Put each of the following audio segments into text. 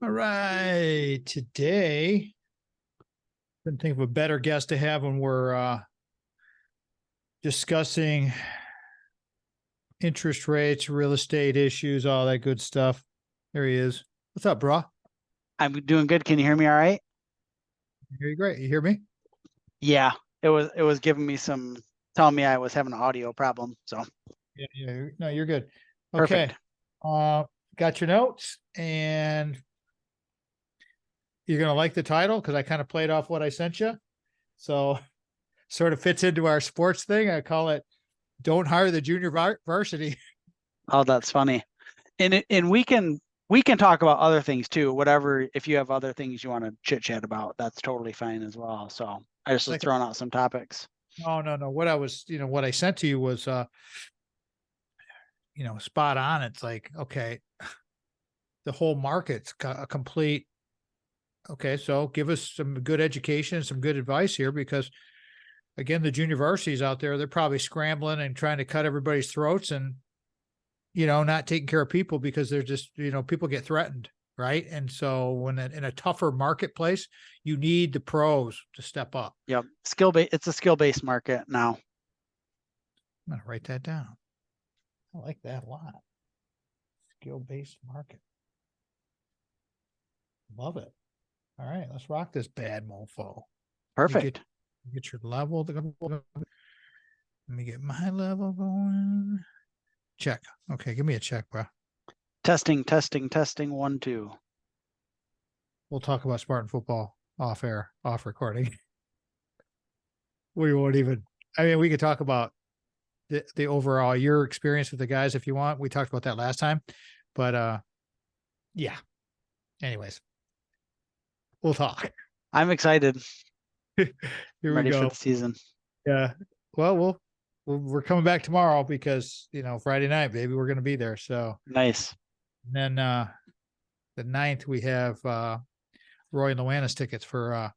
All right. Today, couldn't think of a better guest to have when we're discussing interest rates, real estate issues, all that good stuff. There he is. What's up, bro? I'm doing good. Can you hear me all right? I hear you great. You hear me? Yeah, it was giving me telling me I was having an audio problem. So Yeah. No, you're good. Okay. perfect. Uh, got your notes, and you're gonna like the title because I kind of played off what I sent you. So sort of fits into our sports thing. I call it "Don't Hire the Junior Varsity." Oh, that's funny. And we can talk about other things too. Whatever, if you have other things you want to chit chat about, that's totally fine as well. So I just was Like, throwing out some topics. no. What I was, what I sent to you was, spot on. It's like, okay, the whole market's a complete. Okay, so give us some good education, some good advice here, because again, the junior varsities out there, they're probably scrambling and trying to cut everybody's throats and, not taking care of people because they're just, people get threatened. Right. And so when in a tougher marketplace, you need the pros to step up. Yep, it's a skill-based market now. I'm going to write that down. I like that a lot. Skill-based market. Love it. All right, let's rock this bad mofo. Let me Perfect. get your level. Let me get my level going. Check. Okay, give me a check, bro. Testing, testing, testing. 1, 2. We'll talk about Spartan football off air, off recording. We won't even. I mean, we could talk about the overall your experience with the guys if you want. We talked about that last time, but yeah. Anyways, we'll talk. I'm excited. Here I'm we ready for go. the season. Yeah. Well, we're coming back tomorrow because Friday night, baby, we're gonna be there. So Nice. and then the 9th we have Roy and Luana's tickets for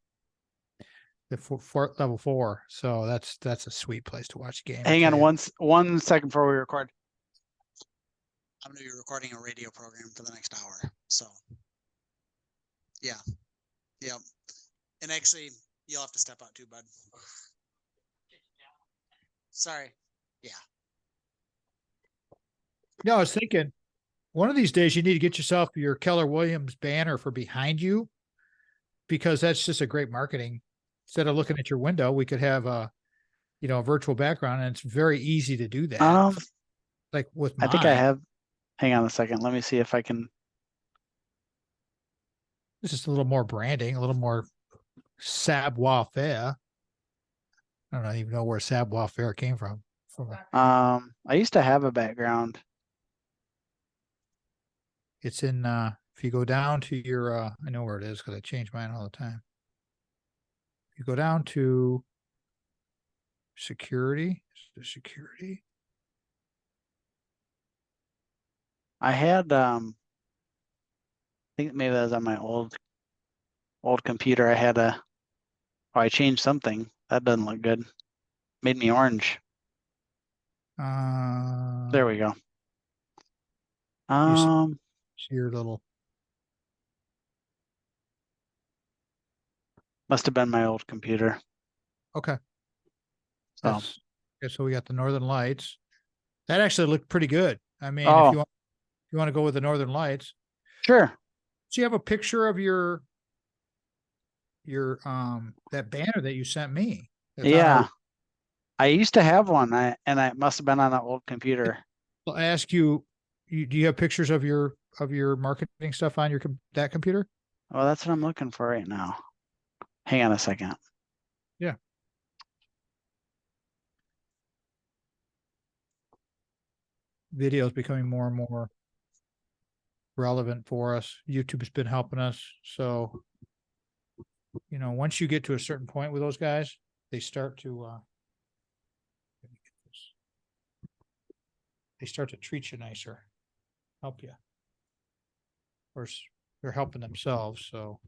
the level 4. So that's a sweet place to watch a game. I Hang tell on you. 1 second before we record. I'm going to be recording a radio program for the next hour. So, yeah. Yep. And actually, you'll have to step out too, bud. Sorry. Yeah. No, I was thinking one of these days you need to get yourself your Keller Williams banner for behind you because that's just a great marketing. Instead of looking at your window, we could have a virtual background, and it's very easy to do that. Um, Like with I think I mine, have. Hang on a second. Let me see if I can. it's just a little more branding, a little more savoir faire. I don't even know where savoir faire came from. I used to have a background. It's in if you go down to your I know where it is because I change mine all the time. You go down to security, I had. I think maybe that was on my old computer. I had a. Oh, I changed something. That doesn't look good. Made me orange. There we go. You see Um, your little. Must have been my old computer. Okay. So. Okay, so we got the Northern Lights. That actually looked pretty good. I mean, Oh, if you want to go with the Northern Lights, sure. do you have a picture of your that banner that you sent me? It's on our. Yeah, I used to have one. And I must have been on an old computer. I'll ask you, do you have pictures of your marketing stuff on that computer? Well, that's what I'm looking for right now. Hang on a second. Yeah. Video is becoming more and more relevant for us. YouTube has been helping us. So, once you get to a certain point with those guys, they start to treat you nicer, help you. Of course, they're helping themselves. So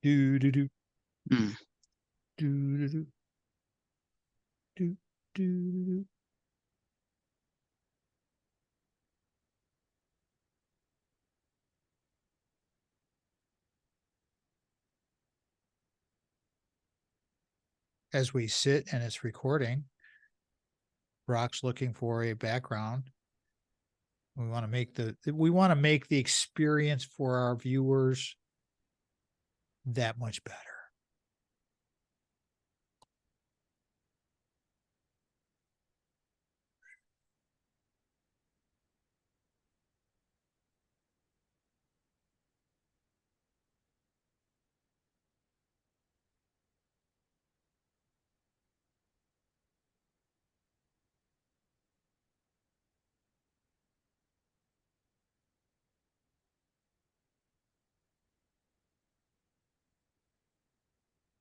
do do do Hmm. do do do. Do, do. As we sit and it's recording, Brock's looking for a background. We want to make the experience for our viewers that much better.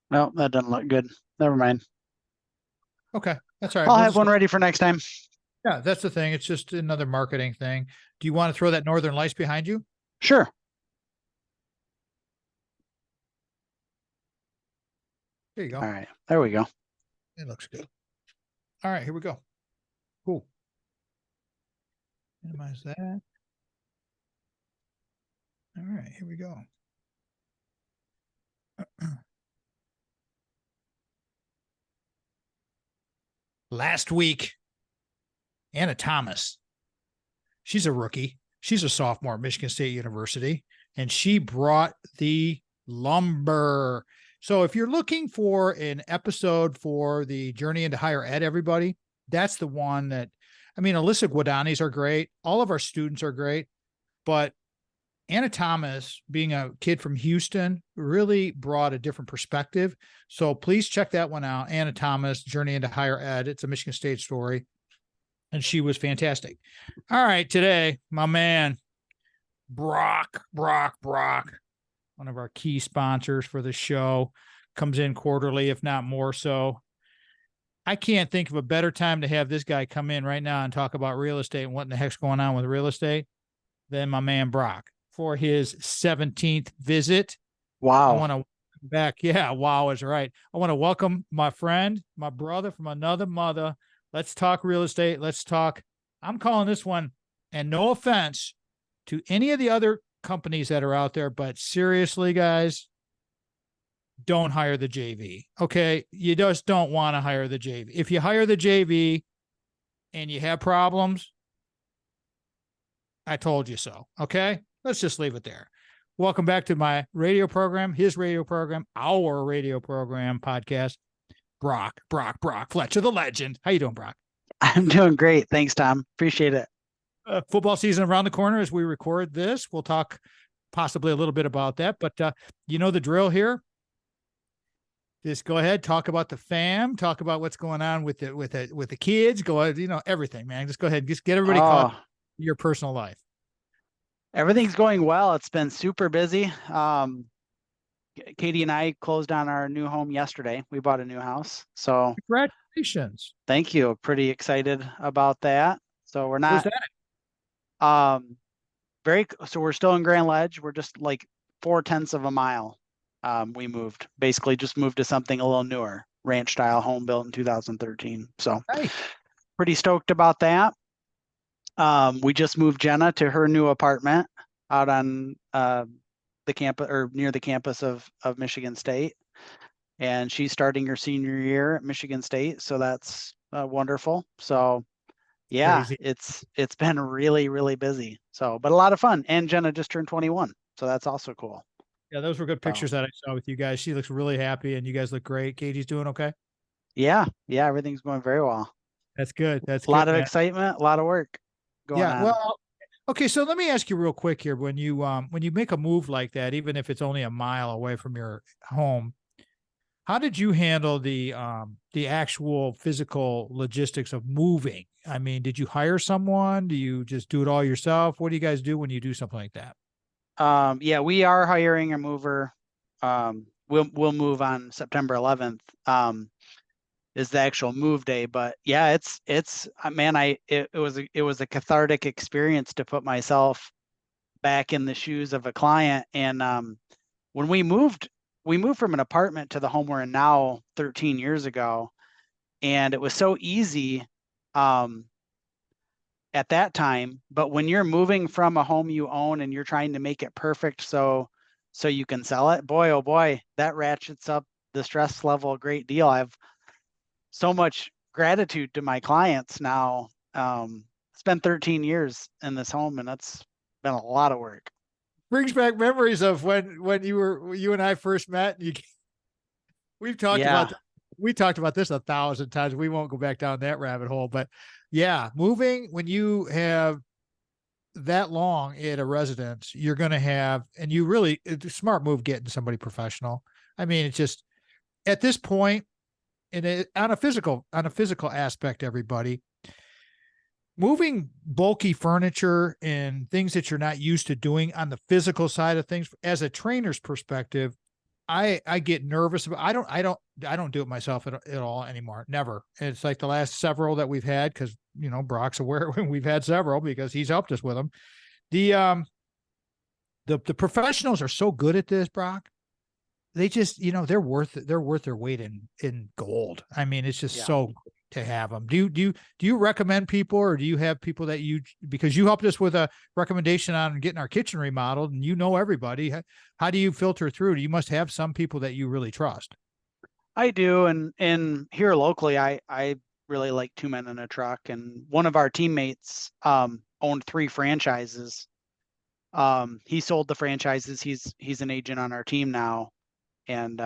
No, that doesn't look good. Never mind. Okay, that's all right. I'll We'll have just one ready for next time. Yeah, that's the thing. It's just another marketing thing. Do you want to throw that Northern Lights behind you? Sure. There you go. All right. There we go. It looks good. All right, here we go. Cool. Minimize that. All right, here we go. Last week, Anna Thomas, she's a rookie. She's a sophomore at Michigan State University, and she brought the lumber. So if you're looking for an episode for the Journey into Higher Ed, everybody, that's the one that, I mean, Alyssa Guadani's are great. All of our students are great, but Anna Thomas, being a kid from Houston, really brought a different perspective. So please check that one out. Anna Thomas, Journey into Higher Ed. It's a Michigan State story. And she was fantastic. All right. Today, my man, Brock, one of our key sponsors for the show, comes in quarterly, if not more so. I can't think of a better time to have this guy come in right now and talk about real estate and what in the heck's going on with real estate than my man Brock for his 17th visit. Wow. I want to back. Yeah. Wow is right. I want to welcome my friend, my brother from another mother. Let's talk real estate. Let's talk. I'm calling this one, and no offense to any of the other companies that are out there, but seriously, guys, don't hire the JV. Okay. You just don't want to hire the JV. If you hire the JV and you have problems, I told you so. Okay. Let's just leave it there. Welcome back to my radio program, his radio program, our radio program podcast. Brock, Fletcher, the legend. How you doing, Brock? I'm doing great. Thanks, Tom. Appreciate it. Football season around the corner as we record this. We'll talk possibly a little bit about that, but you know the drill here. Just go ahead, talk about the fam, talk about what's going on with the kids. Go ahead, you know, everything, man. Just go ahead, just get everybody caught in your personal life. Everything's going well. It's been super busy. Katie and I closed on our new home yesterday. We bought a new house. So congratulations. Thank you. Pretty excited about that. So we're not so we're still in Grand Ledge. We're just like 0.4 of a mile. We basically just moved to something a little newer, ranch style home built in 2013. So pretty stoked about that. We just moved Jenna to her new apartment out on the campus or near the campus of Michigan State. And she's starting her senior year at Michigan State. So that's wonderful. So yeah, crazy. It's been really, really busy. So, but a lot of fun. And Jenna just turned 21. So that's also cool. Yeah, those were good pictures that I saw with you guys. She looks really happy and you guys look great. Katie's doing okay? Yeah, everything's going very well. That's good. That's a lot of excitement, a lot of work going on. Well, okay, so let me ask you real quick here. When you make a move like that, even if it's only a mile away from your home, how did you handle the actual physical logistics of moving? I mean, did you hire someone? Do you just do it all yourself? What do you guys do when you do something like that? Yeah, we are hiring a mover. We'll move on September 11th. Is the actual move day, but yeah, it's man, it was a cathartic experience to put myself back in the shoes of a client. And when we moved from an apartment to the home we're in now 13 years ago, and it was so easy at that time. But when you're moving from a home you own and you're trying to make it perfect so you can sell it, boy, oh boy, that ratchets up the stress level a great deal. I have so much gratitude to my clients now. Spent 13 years in this home, and that's been a lot of work. Brings back memories of when you and I first met. We've talked about we talked about this 1,000 times. We won't go back down that rabbit hole, but yeah, moving when you have that long at a residence, you're going to have, and you really, it's a smart move getting somebody professional. I mean, it's just at this point, on a physical aspect, everybody, moving bulky furniture and things that you're not used to doing on the physical side of things, as a trainer's perspective, I get nervous about. I don't do it myself at all anymore. Never. And it's like the last several that we've had, because Brock's aware when we've had several because he's helped us with them. The professionals are so good at this, Brock. They just they're worth their weight in gold. I mean, it's just so to have them. Do you recommend people, or do you have people that because you helped us with a recommendation on getting our kitchen remodeled and everybody, how do you filter through? You must have some people that you really trust. I do. And here locally, I really like Two Men in a Truck, and one of our teammates owned 3 franchises. He sold the franchises. He's an agent on our team now. And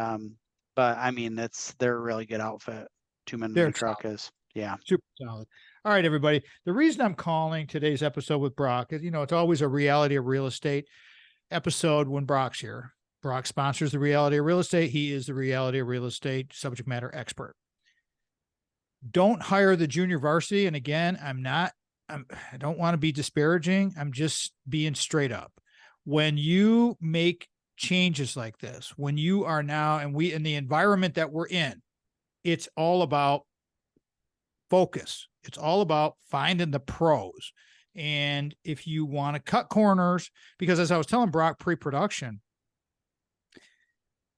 but I mean, they're a really good outfit. Two Men in a Truck is, yeah, super solid. All right, everybody. The reason I'm calling today's episode with Brock is, it's always a reality of real estate episode when Brock's here. Brock sponsors the reality of real estate. He is the reality of real estate subject matter expert. Don't hire the junior varsity. And again, I don't want to be disparaging. I'm just being straight up. When you make changes like this, when you are now, and we, in the environment that we're in, it's all about focus. It's all about finding the pros. And if you want to cut corners, because as I was telling Brock pre-production,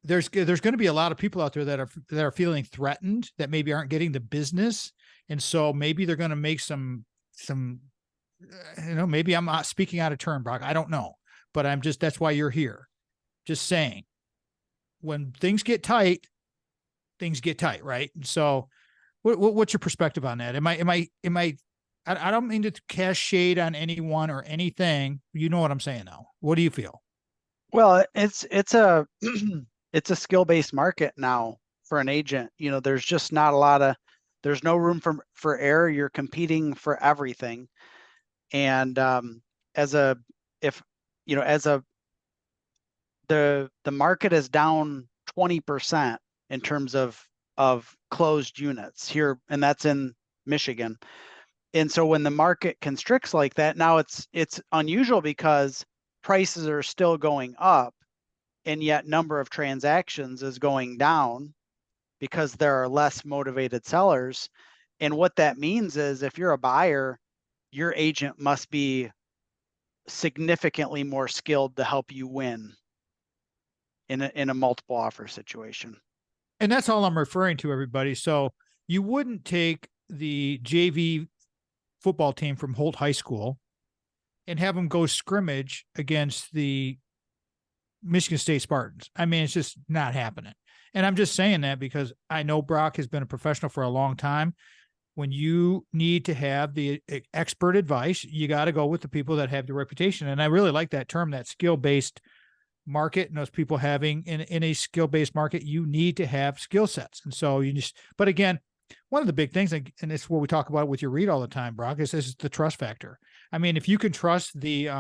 there's going to be a lot of people out there that are feeling threatened, that maybe aren't getting the business. And so maybe they're going to make some, maybe I'm not speaking out of turn, Brock. I don't know, but that's why you're here. Just saying, when things get tight, right? And so what's your perspective on that? I don't mean to cast shade on anyone or anything. You know what I'm saying though. What do you feel? Well, it's a it's a skill-based market now for an agent. There's just not a lot of, there's no room for error. You're competing for everything. And the market is down 20% in terms of closed units here, and that's in Michigan. And so when the market constricts like that, now it's unusual because prices are still going up, and yet number of transactions is going down because there are less motivated sellers. And what that means is, if you're a buyer, your agent must be significantly more skilled to help you win in a multiple offer situation. And that's all I'm referring to, everybody. So you wouldn't take the JV football team from Holt High School and have them go scrimmage against the Michigan State Spartans. I mean, it's just not happening. And I'm just saying that because I know Brock has been a professional for a long time. When you need to have the expert advice, you got to go with the people that have the reputation. And I really like that term, that skill-based market, and those people having in a skill-based market, you need to have skill sets. And so but again, one of the big things, and it's what we talk about with your read all the time, Brock, is the trust factor. I mean, if you can trust the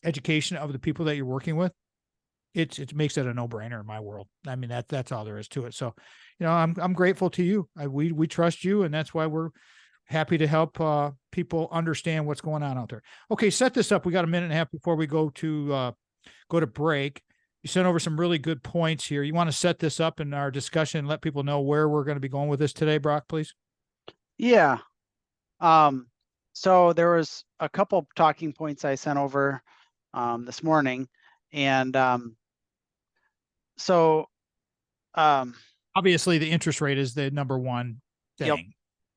education of the people that you're working with, it makes it a no-brainer in my world. I mean, that's all there is to it. So, I'm grateful to you. We trust you, and that's why we're happy to help people understand what's going on out there. Okay, set this up. We got a minute and a half before we go to break. You sent over some really good points here. You want to set this up in our discussion and let people know where we're going to be going with this today, Brock, please? Yeah. So there was a couple talking points I sent over this morning, and obviously the interest rate is the number one thing.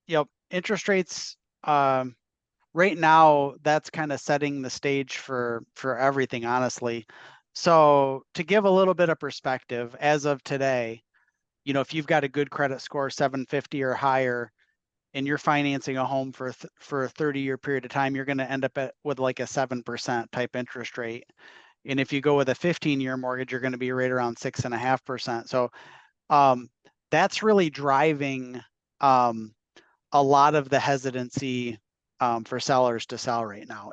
Yep. Interest rates, right now, that's kind of setting the stage for everything, honestly. So to give a little bit of perspective, as of today, if you've got a good credit score, 750 or higher, and you're financing a home for a 30-year period of time, you're going to end up with like a 7% type interest rate. And if you go with a 15-year mortgage, you're going to be right around 6.5%. So that's really driving a lot of the hesitancy for sellers to sell right now.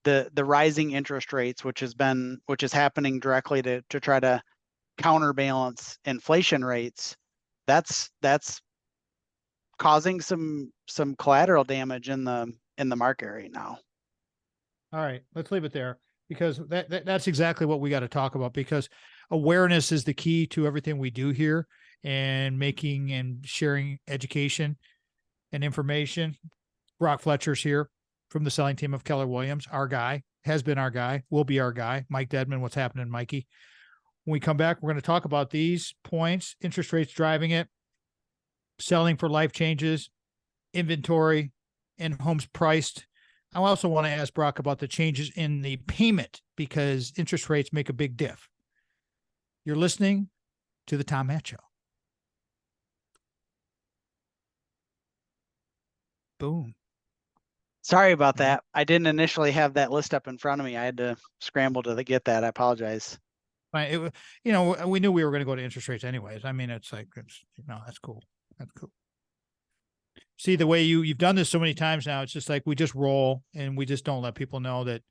The rising interest rates, which is happening directly to try to counterbalance inflation rates, that's causing some collateral damage in the market right now. All right, let's leave it there, because that's exactly what we got to talk about, because awareness is the key to everything we do here, and making and sharing education and information. Brock Fletcher's here from the selling team of Keller Williams, our guy, has been our guy, will be our guy. Mike Dedman, what's happening, Mikey? When we come back, we're going to talk about these points: interest rates driving it, selling for life changes, inventory, and homes priced. I also want to ask Brock about the changes in the payment, because interest rates make a big diff. You're listening to the Tom Matt Show. Boom. Sorry about that. I didn't initially have that list up in front of me. I had to scramble to get that. I apologize. We knew we were going to go to interest rates anyways. I mean, that's cool. That's cool. See, the way you've done this so many times now, it's just like we just roll, and we just don't let people know that,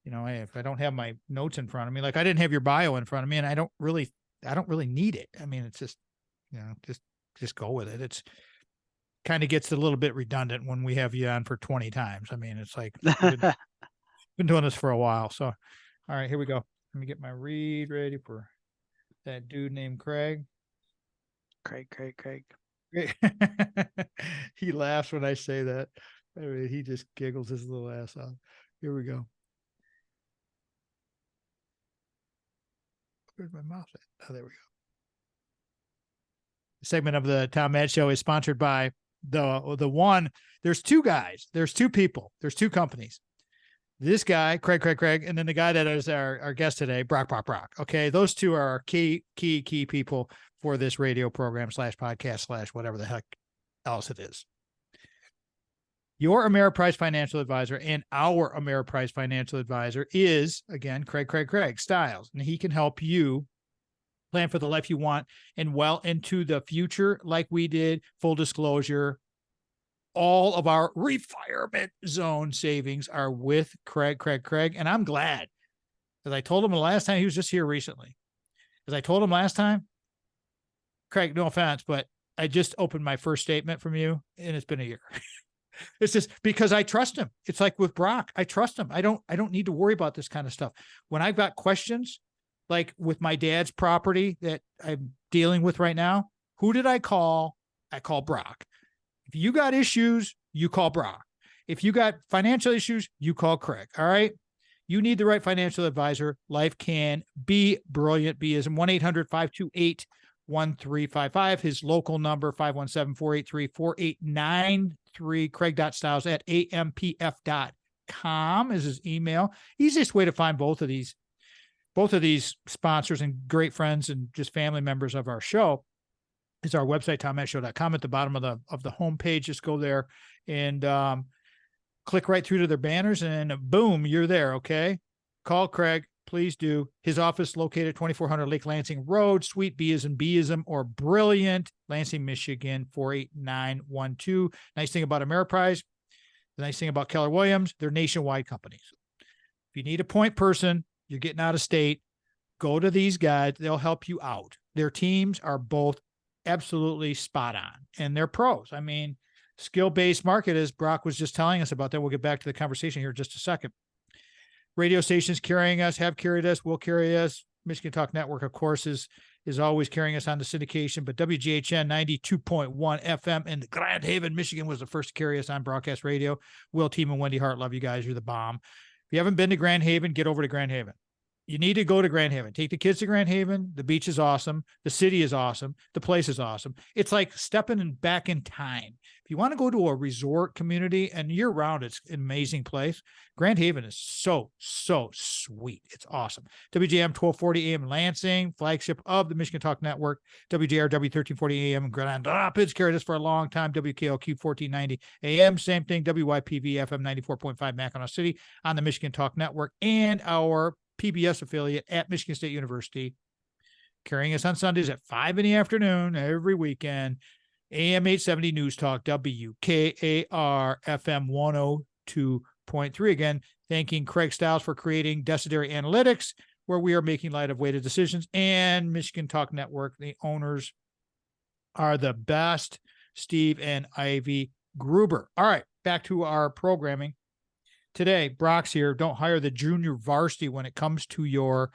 hey, if I don't have my notes in front of me, like I didn't have your bio in front of me, and I don't really need it. I mean, it's just, just go with it. It's kind of gets a little bit redundant when we have you on for 20 times. I mean, it's like, been doing this for a while. So, all right, here we go. Let me get my read ready for that dude named Craig. Craig. He laughs when I say that. I mean, he just giggles his little ass off. Here we go. Where's my mouse at? Oh, there we go. The segment of the Tom Matt Show is sponsored by the one. There's two guys. There's two people. There's two companies. This guy, Craig, and then the guy that is our guest today, Brock. Okay, those two are our key people for this radio program / podcast / whatever the heck else it is. Your Ameriprise financial advisor and our Ameriprise financial advisor is, again, Craig Stiles, and he can help you plan for the life you want and well into the future, like we did. Full disclosure, all of our ReFirement Zone savings are with Craig, and I'm glad, because I told him the last time, he was just here recently. As I told him last time, Craig, no offense, but I just opened my first statement from you, and it's been a year. It's just because I trust him. It's like with Brock, I trust him. I don't need to worry about this kind of stuff. When I've got questions, like with my dad's property that I'm dealing with right now, who did I call? I call Brock. If you got issues, you call Brock. If you got financial issues, you call Craig. All right. You need the right financial advisor. Life can be brilliant. Be as in 1-800-528-1355. His local number, 517-483-4893. Craig.stiles@ampf.com is his email. Easiest way to find both of these sponsors and great friends and just family members of our show is our website, tommattshow.com. At the bottom of the homepage, just go there and click right through to their banners, and boom, you're there. Okay. Call Craig. Please do. His office located 2400 Lake Lansing Road, Suite B as in Bism or Brilliant, Lansing, Michigan, 48912. Nice thing about Ameriprise, the nice thing about Keller Williams, they're nationwide companies. If you need a point person, you're getting out of state, go to these guys. They'll help you out. Their teams are both absolutely spot on, and they're pros. I mean, skill-based market, as Brock was just telling us about that. We'll get back to the conversation here in just a second. Radio stations carrying us, have carried us, will carry us. Michigan Talk Network, of course, is always carrying us on the syndication, but WGHN 92.1 FM in Grand Haven, Michigan was the first to carry us on broadcast radio. Will, team, and Wendy Hart, love you guys. You're the bomb. If you haven't been to Grand Haven, get over to Grand Haven. you need to go to Grand Haven. Take the kids to Grand Haven. The beach is awesome. The city is awesome. The place is awesome. It's like stepping back in time. If you want to go to a resort community and year round, it's an amazing place. Grand Haven is so sweet. It's awesome. WJM 1240 AM Lansing, flagship of the Michigan Talk Network. WJRW 1340 AM in Grand Rapids carried us for a long time. WKLQ 1490 AM, same thing. WYPV FM 94.5 Mackinac City on the Michigan Talk Network, and our PBS affiliate at Michigan State University, carrying us on Sundays at 5 in the afternoon every weekend. AM 870 News Talk, WKAR FM 102.3. Again, thanking Craig Stiles for creating Desideri Analytics, where we are making light of weighted decisions, and Michigan Talk Network. The owners are the best, Steve and Ivy Gruber. All right, back to our programming. Today, Brock's here. Don't hire the junior varsity when it comes to your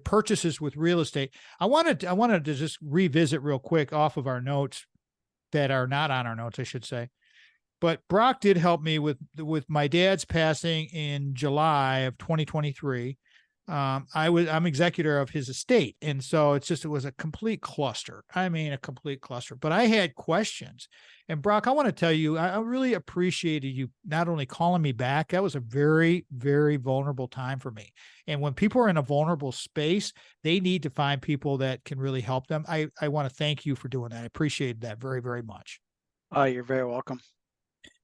purchases with real estate. I wanted to just revisit real quick off of our notes that are not on our notes, I should say. But Brock did help me with my dad's passing in July of 2023. I'm executor of his estate. And so it was a complete cluster. I mean, a complete cluster, but I had questions. And Brock, I want to tell you, I really appreciated you not only calling me back. That was a very, very vulnerable time for me. And when people are in a vulnerable space, they need to find people that can really help them. I want to thank you for doing that. I appreciate that very, very much. You're very welcome.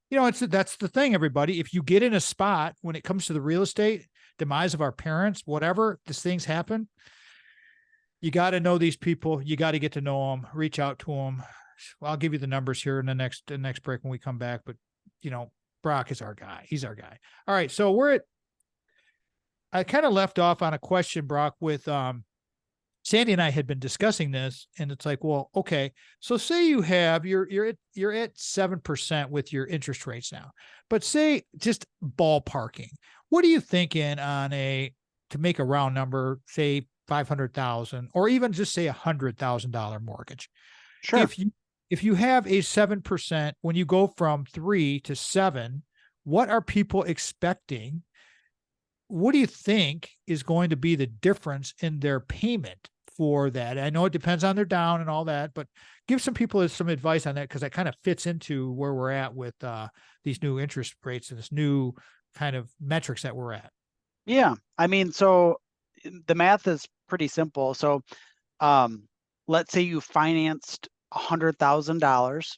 You know, that's the thing, everybody. If you get in a spot when it comes to the real estate, demise of our parents, whatever, these things happen, you got to know these people. You got to get to know them, reach out to them. Well, I'll give you the numbers here in the next break when we come back. But, you know, Brock is our guy. He's our guy. All right. So I kind of left off on a question, Brock, with Sandy and I had been discussing this, and it's like, well, okay, so say you have, you're at 7% with your interest rates now, but say just ballparking, what are you thinking on to make a round number, say 500,000, or even just say $100,000 mortgage? Sure. If you have a 7%, when you go from 3 to 7, what are people expecting? What do you think is going to be the difference in their payment for that? I know it depends on their down and all that, but give some people some advice on that, because that kind of fits into where we're at with these new interest rates and this new kind of metrics that we're at. Yeah. I mean, so the math is pretty simple. So let's say you financed $100,000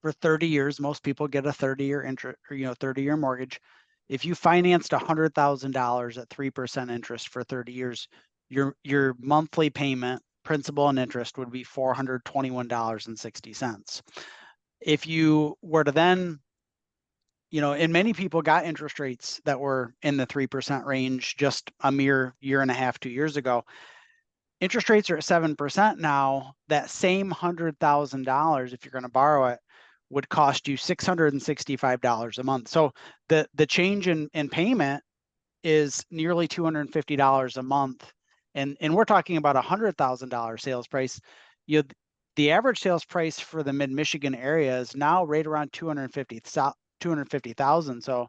for 30 years. Most people get a 30-year interest, or 30-year mortgage. If you financed $100,000 at 3% interest for 30 years, your monthly payment, principal and interest, would be $421.60. If you were to then, and many people got interest rates that were in the 3% range just a mere year and a half, 2 years ago. Interest rates are at 7% now. That same $100,000, if you're going to borrow it, would cost you $665 a month. So the change in payment is nearly $250 a month. And we're talking about $100,000 sales price. The average sales price for the mid-Michigan area is now right around $250,000. So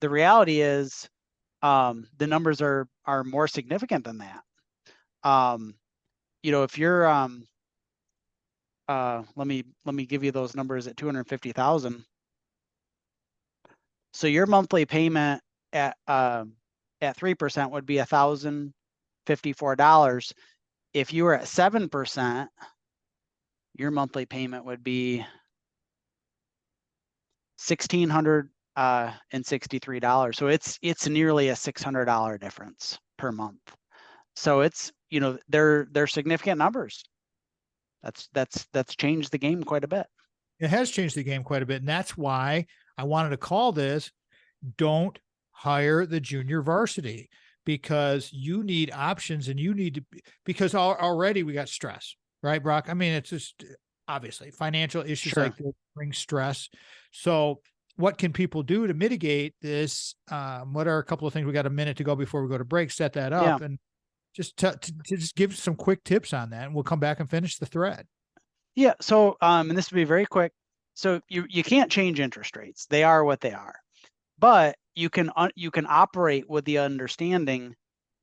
the reality is the numbers are more significant than that. If you're let me give you those numbers at 250,000. So your monthly payment at 3% would be $1,054. If you were at 7%, your monthly payment would be $1,663. So it's nearly a $600 difference per month. So it's, they're significant numbers. That's changed the game quite a bit. It has changed the game quite a bit. And that's why I wanted to call this Don't Hire the Junior Varsity, because you need options, and you need to, because already we got stress, right, Brock? I mean, it's just obviously financial issues like this bring stress. So what can people do to mitigate this? What are a couple of things? We got a minute to go before we go to break, set that up, and just to just give some quick tips on that, and we'll come back and finish the thread. Yeah. So, and this will be very quick. So you can't change interest rates. They are what they are. But you can operate with the understanding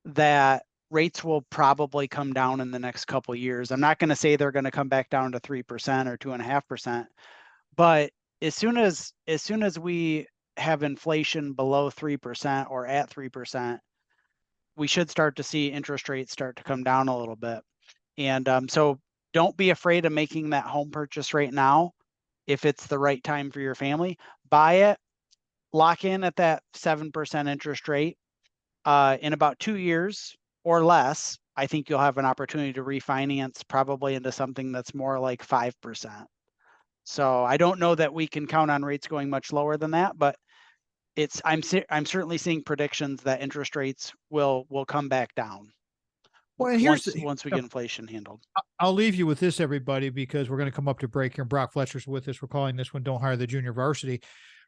that rates will probably come down in the next couple of years. I'm not going to say they're going to come back down to 3% or 2.5%, but as soon as we have inflation below 3% or at 3%, we should start to see interest rates start to come down a little bit. And so don't be afraid of making that home purchase right now. If it's the right time for your family, buy it, lock in at that 7% interest rate. In about 2 years or less, I think you'll have an opportunity to refinance probably into something that's more like 5%. So I don't know that we can count on rates going much lower than that, but I'm certainly seeing predictions that interest rates will come back down. Well, and once we get inflation handled. I'll leave you with this, everybody, because we're going to come up to break here. Brock Fletcher's with us. We're calling this one Don't Hire the Junior Varsity.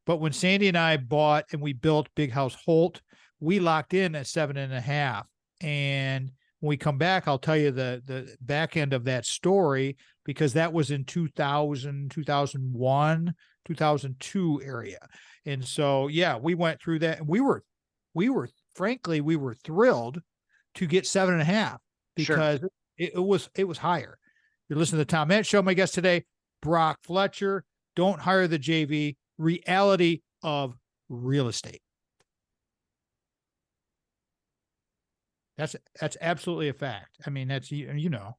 But when Sandy and I bought and we built Big House Holt, we locked in at 7.5. And when we come back, I'll tell you the back end of that story, because that was in 2000, 2001, 2002 area. And so, yeah, we went through that, and we were frankly, we were thrilled to get 7.5 because sure. it was higher. You're listening to the Tom Matt Show. My guest today, Brock Fletcher. Don't hire the JV. Reality of real estate. That's absolutely a fact. I mean, that's, you know,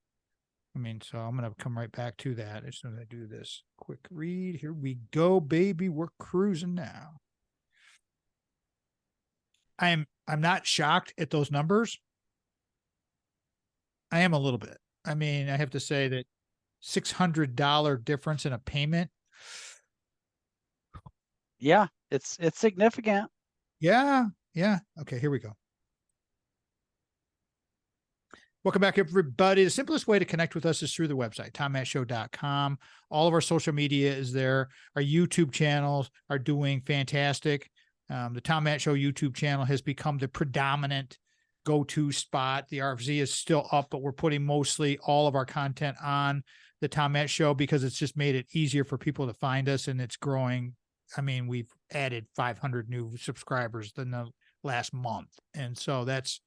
I mean, so I'm going to come right back to that. I just want to do this quick read. Here we go, baby. We're cruising now. I'm not shocked at those numbers. I am a little bit. I mean, I have to say that $600 difference in a payment. Yeah, it's significant. Yeah. Okay, here we go. Welcome back, everybody. The simplest way to connect with us is through the website, tommattshow.com. All of our social media is there. Our YouTube channels are doing fantastic. The Tom Matt Show YouTube channel has become the predominant go-to spot. The RFZ is still up, but we're putting mostly all of our content on the Tom Matt Show because it's just made it easier for people to find us, and it's growing. I mean, we've added 500 new subscribers in the last month. And so that's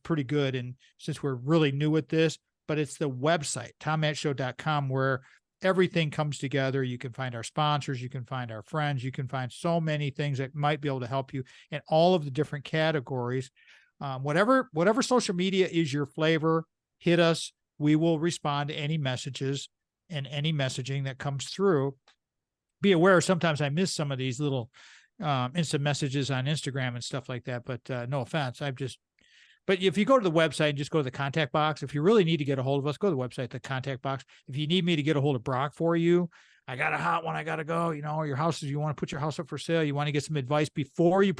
pretty good. And since we're really new at this, but it's the website, tommattshow.com, where everything comes together. You can find our sponsors, you can find our friends, you can find so many things that might be able to help you in all of the different categories. Whatever social media is your flavor, hit us. We will respond to any messages and any messaging that comes through. Be aware, sometimes I miss some of these little instant messages on Instagram and stuff like that, but no offense. But if you go to the website and just go to the contact box, if you really need to get a hold of us, go to the website, the contact box. If you need me to get a hold of Brock for you, I got a hot one, I got to go, you know, your houses, you want to put your house up for sale, you want to get some advice before you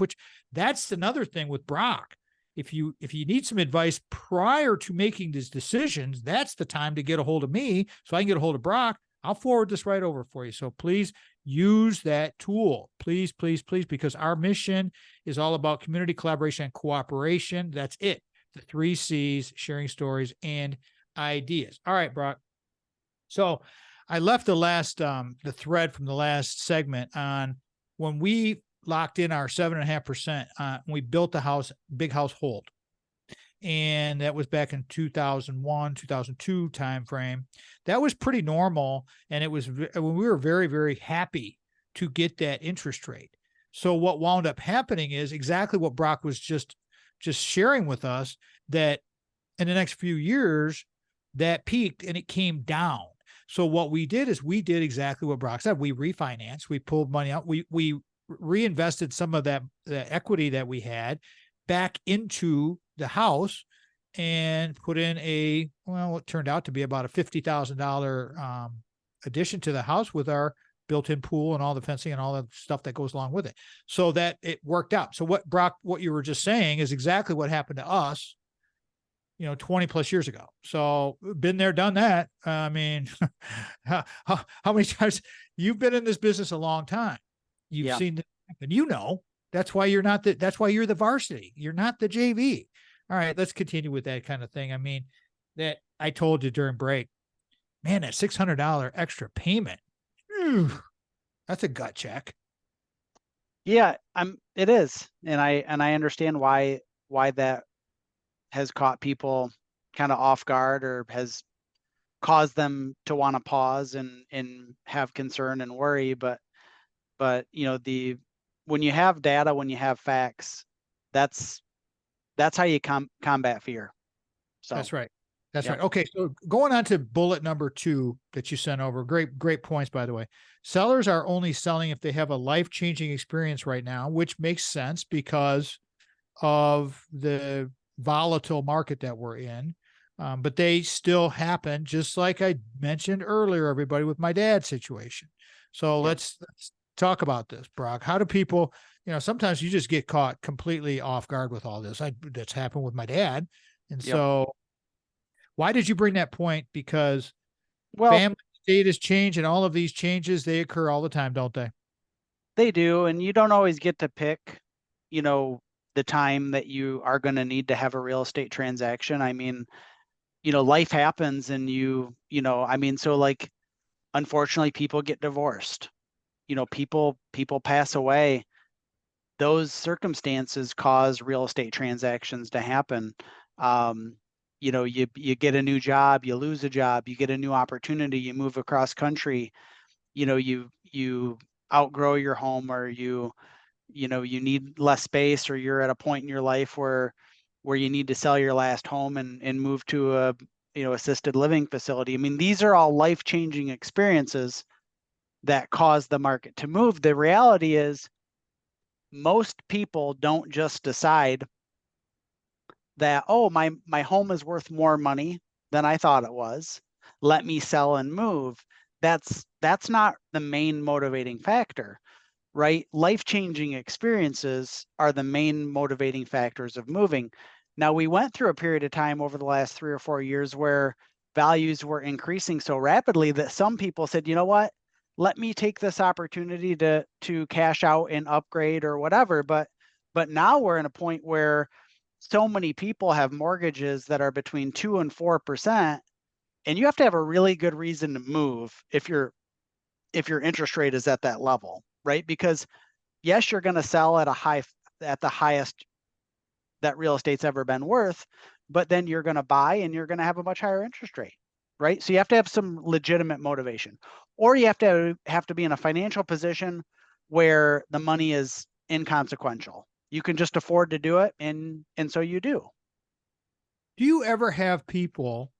that's another thing with Brock. If you need some advice prior to making these decisions, that's the time to get a hold of me so I can get a hold of Brock. I'll forward this right over for you. So please use that tool. Please, because our mission is all about community collaboration and cooperation. That's it. The 3 C's, sharing stories and ideas. All right, Brock. So I left the thread from the last segment on when we locked in our 7.5%, when we built the house, Big House Holt. And that was back in 2001, 2002 timeframe. That was pretty normal. And it was when we were very, very happy to get that interest rate. So what wound up happening is exactly what Brock was just sharing with us, that in the next few years, that peaked and it came down. So what we did is we did exactly what Brock said. We refinanced, we pulled money out, we reinvested some of the equity that we had back into the house and put in what turned out to be about a $50,000 addition to the house with our built-in pool and all the fencing and all the stuff that goes along with it, so that it worked out. So what Brock, what you were just saying is exactly what happened to us, 20 plus years ago. So been there, done that. I mean, how many times you've been in this business a long time? You've seen this happen. That's why that's why you're the varsity. You're not the JV. All right, let's continue with that kind of thing. I mean, that I told you during break, man, that $600 extra payment, that's a gut check. Yeah, it is. And I understand why that has caught people kind of off guard or has caused them to want to pause and have concern and worry. But you know, when you have data, when you have facts, that's how you combat fear. So That's right. That's yep. right. Okay. So going on to bullet number 2 that you sent over. Great points, by the way. Sellers are only selling if they have a life-changing experience right now, which makes sense because of the volatile market that we're in. But they still happen, just like I mentioned earlier, everybody, with my dad's situation. So Yep. let's talk about this, Brock. How do people, sometimes you just get caught completely off guard with all this. That's happened with my dad. And Yep. so why did you bring that point? Because Well, family status change and all of these changes, they occur all the time, don't they? they do, and you don't always get to pick, you know, the time that you are going to need to have a real estate transaction. I mean, life happens and I mean, so like, unfortunately, people get divorced. People pass away. Those circumstances cause real estate transactions to happen. Um, you get a new job, you lose a job, you get a new opportunity, you move across country, you outgrow your home, or you need less space, or you're at a point in your life where you need to sell your last home and move to a assisted living facility. I mean, these are all life-changing experiences that cause the market to move. The reality is most people don't just decide that, oh, my home is worth more money than I thought it was, let me sell and move. That's not the main motivating factor, right? Life-changing experiences are the main motivating factors of moving. Now, we went through a period of time over the last 3 or 4 years where values were increasing so rapidly that some people said, you know what, let me take this opportunity to cash out and upgrade or whatever. But now we're in a point where so many people have mortgages that are between 2 and 4%, and you have to have a really good reason to move if your interest rate is at that level, right? Because yes, you're going to sell at the highest that real estate's ever been worth, but then you're going to buy and you're going to have a much higher interest rate, right? So you have to have some legitimate motivation, or you have to be in a financial position where the money is inconsequential. You can just afford to do it, and so you do. Do you ever have people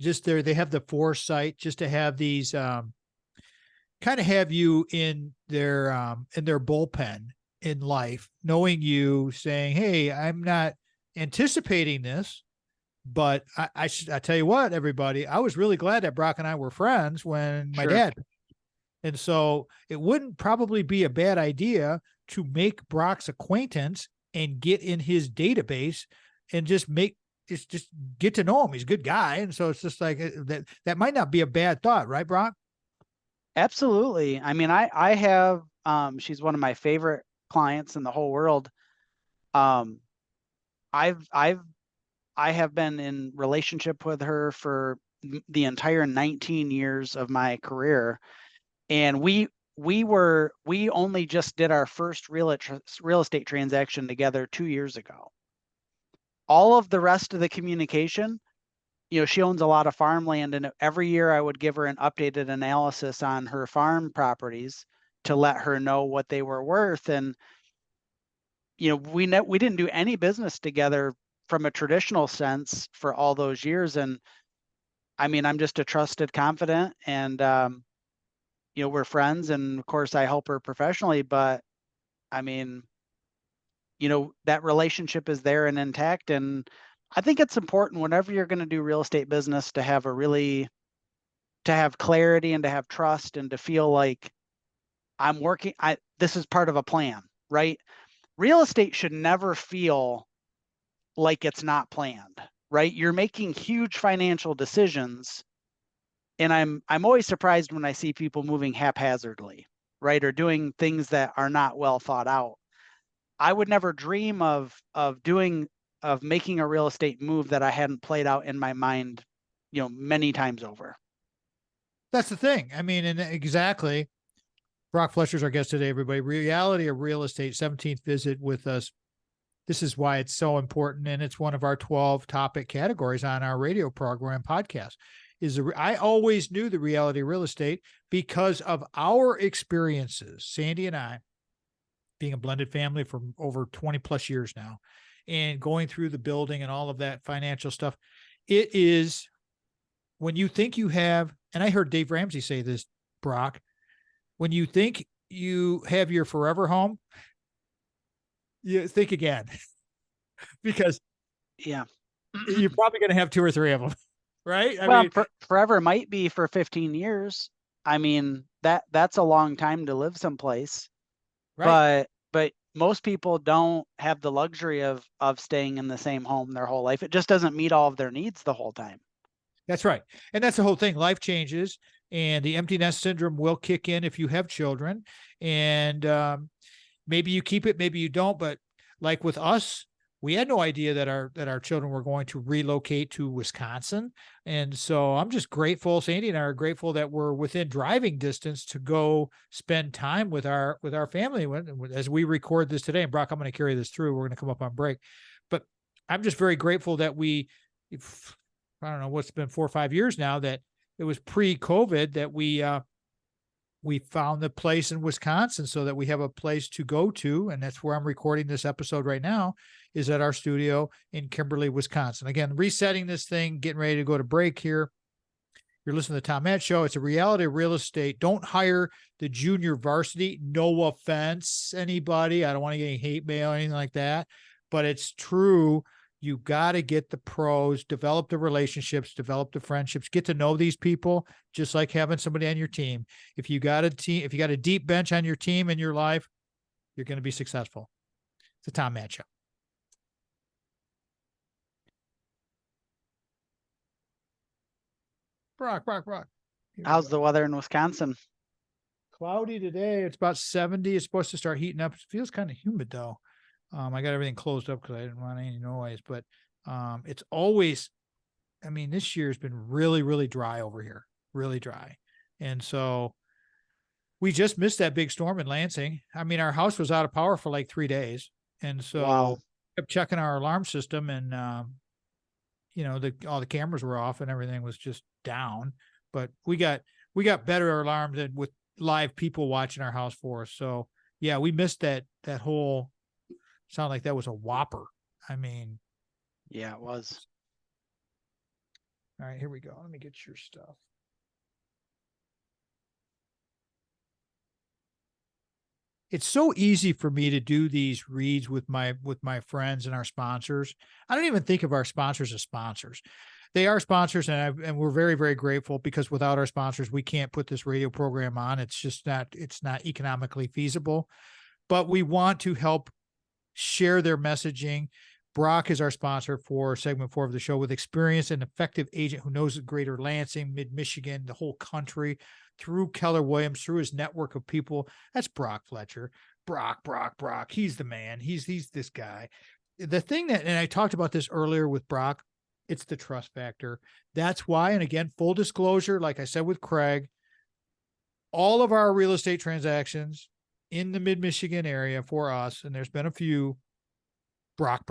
just there, they have the foresight just to have these kind of have you in their bullpen in life, knowing you, saying, hey, I'm not anticipating this, but I tell you what, everybody, I was really glad that Brock and I were friends when my Sure. dad. And so it wouldn't probably be a bad idea to make Brock's acquaintance and get in his database and just get to know him. He's a good guy. And so it's just like that might not be a bad thought, right, Brock? Absolutely. I mean, I have she's one of my favorite clients in the whole world. Um, I have been in relationship with her for the entire 19 years of my career, and we only just did our first real estate transaction together 2 years ago. All of the rest of the communication, she owns a lot of farmland, and every year I would give her an updated analysis on her farm properties to let her know what they were worth. And we didn't do any business together from a traditional sense for all those years. And I mean, I'm just a trusted confidant, and we're friends, and of course I help her professionally. But I mean, that relationship is there and intact. And I think it's important whenever you're going to do real estate business to have to have clarity and to have trust and to feel like this is part of a plan, right? Real estate should never feel like it's not planned, right? You're making huge financial decisions, and I'm always surprised when I see people moving haphazardly, right? Or doing things that are not well thought out. I would never dream of making a real estate move that I hadn't played out in my mind, many times over. That's the thing. I mean, and exactly. Brock Fletcher's our guest today, everybody. Reality of Real Estate, 17th visit with us. This is why it's so important, and it's one of our 12 topic categories on our radio program podcast. I always knew the reality of real estate because of our experiences, Sandy and I, being a blended family for over 20 plus years now, and going through the building and all of that financial stuff. It is when you think you have, and I heard Dave Ramsey say this, Brock, when you think you have your forever home, you think again, because yeah, you're probably going to have 2 or 3 of them, right? I well, mean, forever might be for 15 years. I mean, that's a long time to live someplace, right. but most people don't have the luxury of staying in the same home their whole life. It just doesn't meet all of their needs the whole time. That's right. And that's the whole thing. Life changes, and the empty nest syndrome will kick in if you have children. And maybe you keep it, maybe you don't. But like with us, we had no idea that our children were going to relocate to Wisconsin. And so I'm just grateful. Sandy and I are grateful that we're within driving distance to go spend time with our family as we record this today. And Brock, I'm going to carry this through. We're going to come up on break. But I'm just very grateful that I don't know what's been 4 or 5 years now, that it was pre-COVID that we found the place in Wisconsin so that we have a place to go to. And that's where I'm recording this episode right now, is at our studio in Kimberly, Wisconsin. Again, resetting this thing, getting ready to go to break here. You're listening to the Tom Matt Show. It's a reality of real estate. Don't hire the junior varsity. No offense, anybody. I don't want to get any hate mail or anything like that, but it's true. You got to get the pros, develop the relationships, develop the friendships, get to know these people, just like having somebody on your team. If you got a team, if you got a deep bench on your team in your life, you're going to be successful. It's the Tom Matt Show. Brock. How's the weather in Wisconsin? Cloudy today. It's about 70. It's supposed to start heating up. It feels kind of humid though. I got everything closed up because I didn't want any noise, but it's always, I mean, this year has been really, really dry over here, really dry. And so we just missed that big storm in Lansing. I mean, our house was out of power for like 3 days. And so Wow. kept checking our alarm system, and, all the cameras were off and everything was just down, but we got better alarms than with live people watching our house for us. So yeah, we missed that whole, sound like that was a whopper. I mean, yeah, it was. All right, here we go. Let me get your stuff. It's so easy for me to do these reads with my friends and our sponsors. I don't even think of our sponsors as sponsors. They are sponsors, and we're very, very grateful, because without our sponsors, we can't put this radio program on. It's just it's not economically feasible. But we want to help share their messaging. Brock is our sponsor for segment 4 of the show, with experience and effective agent who knows the greater Lansing, mid-Michigan, the whole country, through Keller Williams, through his network of people. That's Brock Fletcher. Brock. He's the man. He's this guy. The thing that, and I talked about this earlier with Brock, it's the trust factor. That's why, and again, full disclosure, like I said with Craig, all of our real estate transactions in the mid-Michigan area for us, and there's been a few, Brock,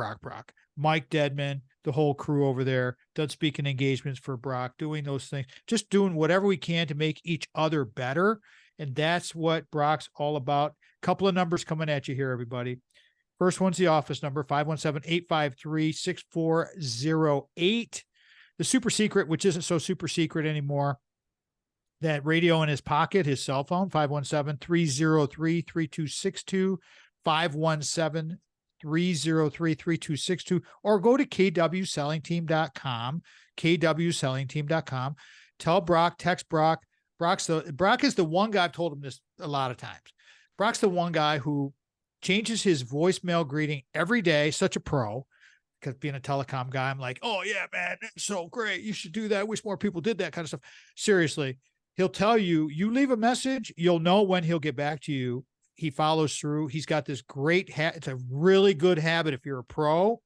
Mike Dedman, the whole crew over there, done speaking engagements for Brock, doing those things, just doing whatever we can to make each other better. And that's what Brock's all about. Couple of numbers coming at you here, everybody. First one's the office number, 517-853-6408. The super secret, which isn't so super secret anymore, that radio in his pocket, his cell phone, 517-303-3262, 517-303-3262, or go to kwsellingteam.com, kwsellingteam.com. Tell Brock, text Brock. Brock is the one guy, I've told him this a lot of times. Brock's the one guy who changes his voicemail greeting every day, such a pro, because being a telecom guy, I'm like, oh yeah, man, that's so great. You should do that. I wish more people did that kind of stuff. Seriously, he'll tell you, you leave a message, you'll know when he'll get back to you. He follows through. He's got this great it's a really good habit. If you're a pro,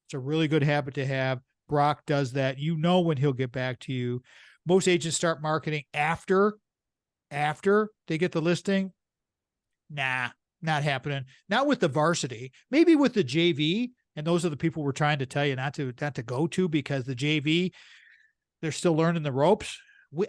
it's a really good habit to have. Brock does that. You know when he'll get back to you. Most agents start marketing after they get the listing. Nah, not happening. Not with the varsity. Maybe with the JV, and those are the people we're trying to tell you not to go to, because the JV, they're still learning the ropes.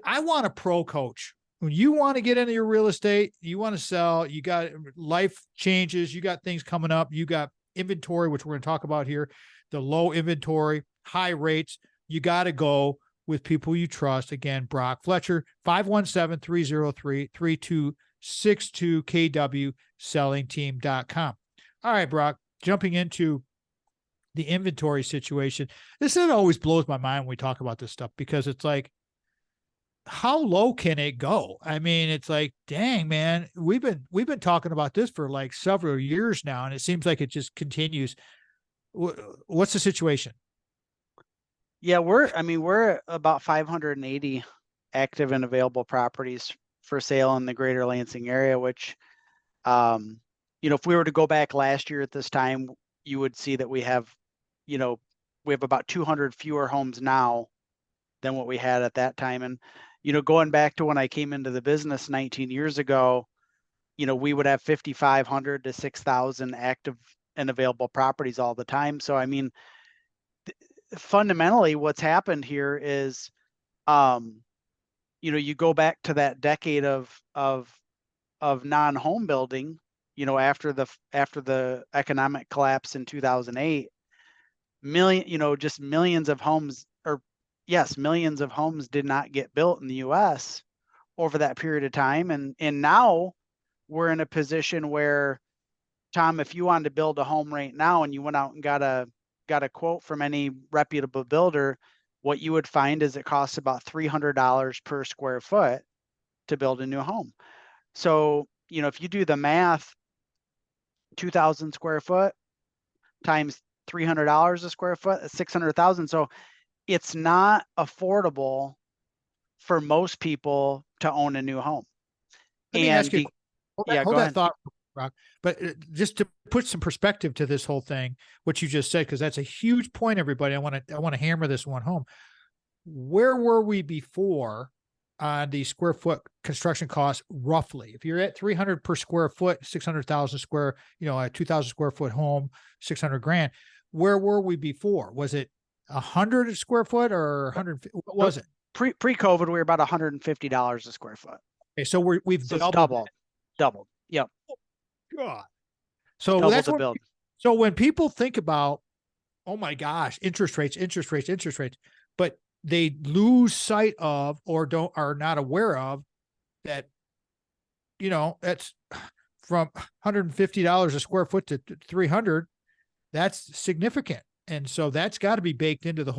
I want a pro coach. When you want to get into your real estate, you want to sell, you got life changes, you got things coming up, you got inventory, which we're going to talk about here, the low inventory, high rates. You got to go with people you trust. Again, Brock Fletcher, 517-303-3262, kwsellingteam.com. All right, Brock, jumping into the inventory situation. This always blows my mind when we talk about this stuff, because it's like, how low can it go? I mean, it's like, dang, man, we've been talking about this for like several years now, and it seems like it just continues. What's the situation? Yeah, we're about 580 active and available properties for sale in the greater Lansing area, which, if we were to go back last year at this time, you would see that we have about 200 fewer homes now than what we had at that time. And, going back to when I came into the business 19 years ago, we would have 5,500 to 6,000 active and available properties all the time. So, I mean, fundamentally what's happened here is, you go back to that decade of non-home building, after the economic collapse in 2008, just millions of homes, millions of homes did not get built in the US over that period of time. And now we're in a position where, Tom, if you wanted to build a home right now and you went out and got a quote from any reputable builder, what you would find is it costs about $300 per square foot to build a new home. So, if you do the math, 2,000 square foot times $300 a square foot, that's 600,000. So it's not affordable for most people to own a new home. Let me ask you, hold that thought, Brock. But just to put some perspective to this whole thing, what you just said, because that's a huge point, everybody. I want to hammer this one home. Where were we before on the square foot construction costs, roughly? If you're at 300 per square foot, 600,000 square, a 2,000 square foot home, 600 grand. Where were we before? Was it 100 square foot or 100? What was it? Pre-COVID, we were about $150 a square foot. Okay, so we've doubled. Yep. God. So double that's the build. So when people think about, oh my gosh, interest rates, but they lose sight of, or are not aware of, that, that's from $150 a square foot to 300. That's significant. And so that's got to be baked into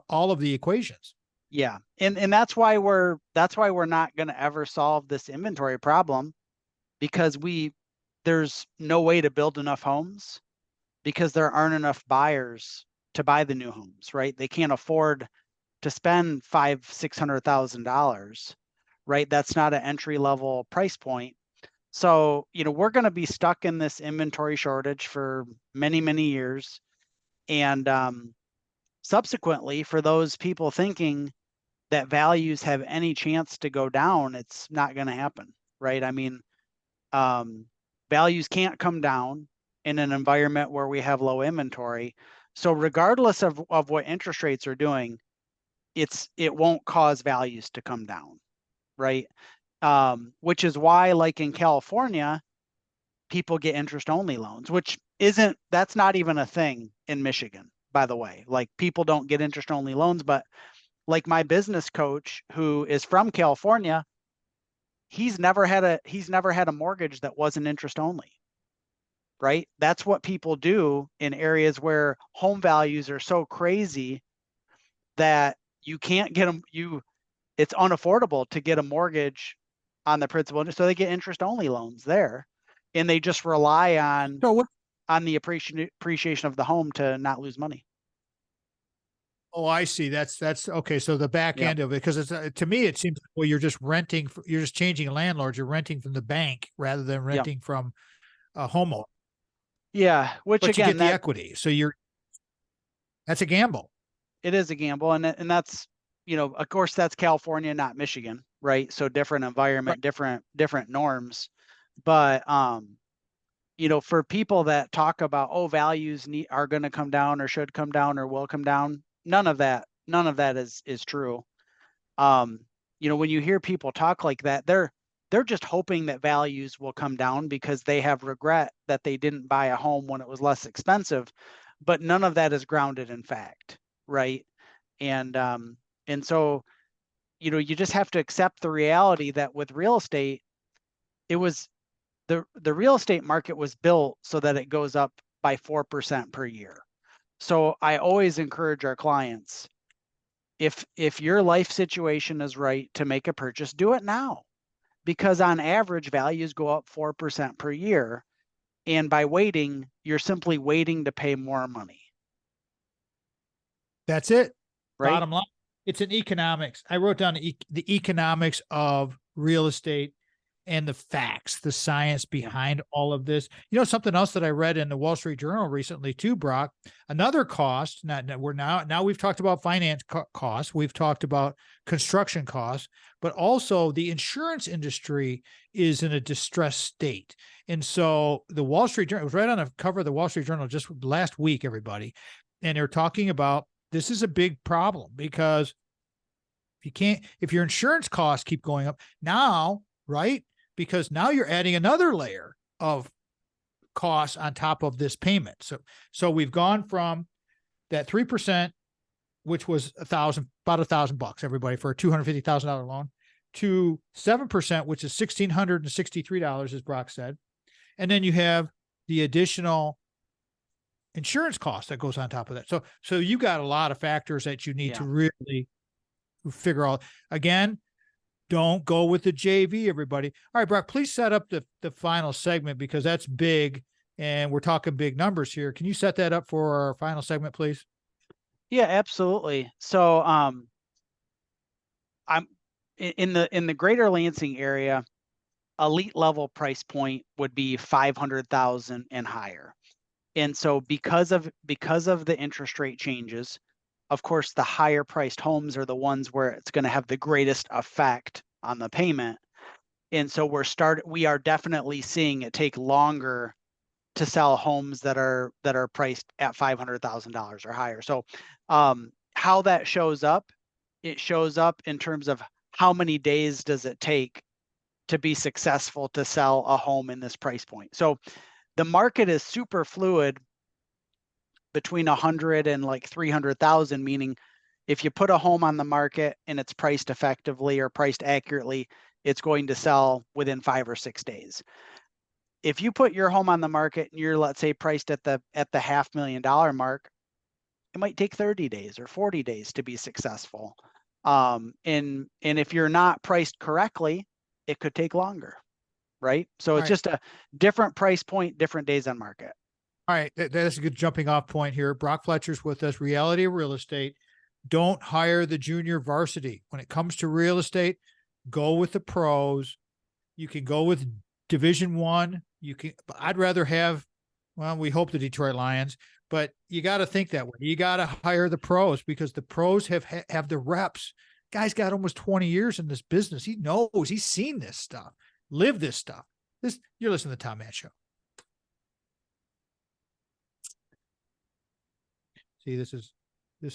all of the equations. Yeah. And that's why we're not going to ever solve this inventory problem, because there's no way to build enough homes, because there aren't enough buyers to buy the new homes, right? They can't afford to spend $500,000-$600,000, right? That's not an entry level price point. So, we're going to be stuck in this inventory shortage for many, many years. And subsequently, for those people thinking that values have any chance to go down, it's not going to happen, right? I mean, values can't come down in an environment where we have low inventory. So regardless of what interest rates are doing, it won't cause values to come down, right? Which is why, like in California, people get interest-only loans, that's not even a thing in Michigan, by the way. Like, people don't get interest-only loans, but like my business coach, who is from California, he's never had a mortgage that wasn't interest-only, right? That's what people do in areas where home values are so crazy that you can't get them. It's unaffordable to get a mortgage on the principal, so they get interest-only loans there, and they just rely on the appreciation of the home to not lose money. Oh, I see. That's okay. So the back end of it, because it's to me, it seems, well, you're just renting, you're just changing landlords. You're renting from the bank rather than renting from a homeowner. Yeah, but again, you get the equity. So that's a gamble. It is a gamble, and that's, of course, that's California, not Michigan, right? So different environment, different norms. But, you know, for people that talk about, oh, values are going to come down or should come down or will come down, none of that is true. You know, when you hear people talk like that, they're just hoping that values will come down because they have regret that they didn't buy a home when it was less expensive, but none of that is grounded in fact, right? And so, you know, you just have to accept the reality that with real estate, it was the real estate market was built so that it goes up by 4% per year. So I always encourage our clients, if your life situation is right to make a purchase, do it now, because on average values go up 4% per year. And by waiting, you're simply waiting to pay more money. That's it. Right? Bottom line. It's an economics. I wrote down the economics of real estate and the facts, the science behind all of this. You know, something else that I read in the Wall Street Journal recently too, Brock, another cost, now we've talked about finance costs, we've talked about construction costs, but also the insurance industry is in a distressed state. And so the Wall Street Journal, it was right on the cover of the Wall Street Journal just last week, everybody. And they're talking about, this is a big problem because if your insurance costs keep going up now, right? Because now you're adding another layer of costs on top of this payment. So we've gone from that 3%, which was about $1,000, everybody, for a $250,000 loan, to 7%, which is $1,663, as Brock said. And then you have the additional insurance cost that goes on top of that. So you got a lot of factors that you need to really figure out. Again, don't go with the JV, everybody. All right, Brock, please set up the final segment, because that's big and we're talking big numbers here. Can you set that up for our final segment, please? Yeah, absolutely. So I'm in the greater Lansing area, elite level price point would be 500,000 and higher. And so because of the interest rate changes, of course, the higher priced homes are the ones where it's going to have the greatest effect on the payment. And so we are definitely seeing it take longer to sell homes that are priced at $500,000 or higher. So how that shows up, it shows up in terms of how many days does it take to be successful to sell a home in this price point. So the market is super fluid between 100 and like 300,000, meaning if you put a home on the market and it's priced effectively or priced accurately, it's going to sell within 5 or 6 days. If you put your home on the market and you're, let's say, priced at the $500,000 mark, it might take 30 days or 40 days to be successful. And if you're not priced correctly, it could take longer, right? So it's just a different price point, different days on market. All right, that's a good jumping off point here. Brock Fletcher's with us, Reality of Real Estate. Don't hire the junior varsity. When it comes to real estate, go with the pros. You can go with Division I. I'd rather have, well, we hope the Detroit Lions, but you got to think that way. You got to hire the pros, because the pros have the reps. Guy's got almost 20 years in this business. He knows, he's seen this stuff, lived this stuff. You're listening to the Tom Mann Show. See, this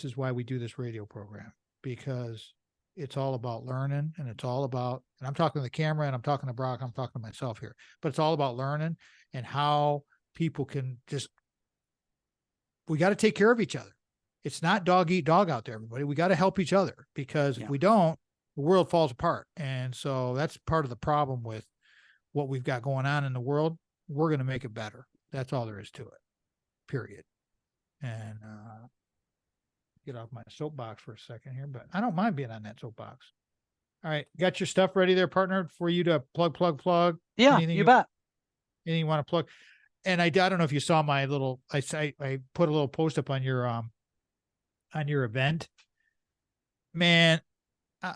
is why we do this radio program, because it's all about learning, and it's all about, and I'm talking to the camera and I'm talking to Brock, I'm talking to myself here, but it's all about learning and how people can we got to take care of each other. It's not dog eat dog out there, everybody. We got to help each other, because if we don't, the world falls apart. And so that's part of the problem with what we've got going on in the world. We're going to make it better. That's all there is to it, period. And get off my soapbox for a second here, but I don't mind being on that soapbox. All right. Got your stuff ready there, partner, for you to plug? Yeah, anything you bet. Anything you want to plug? And I don't know if you saw my little, I put a little post up on your event. Man,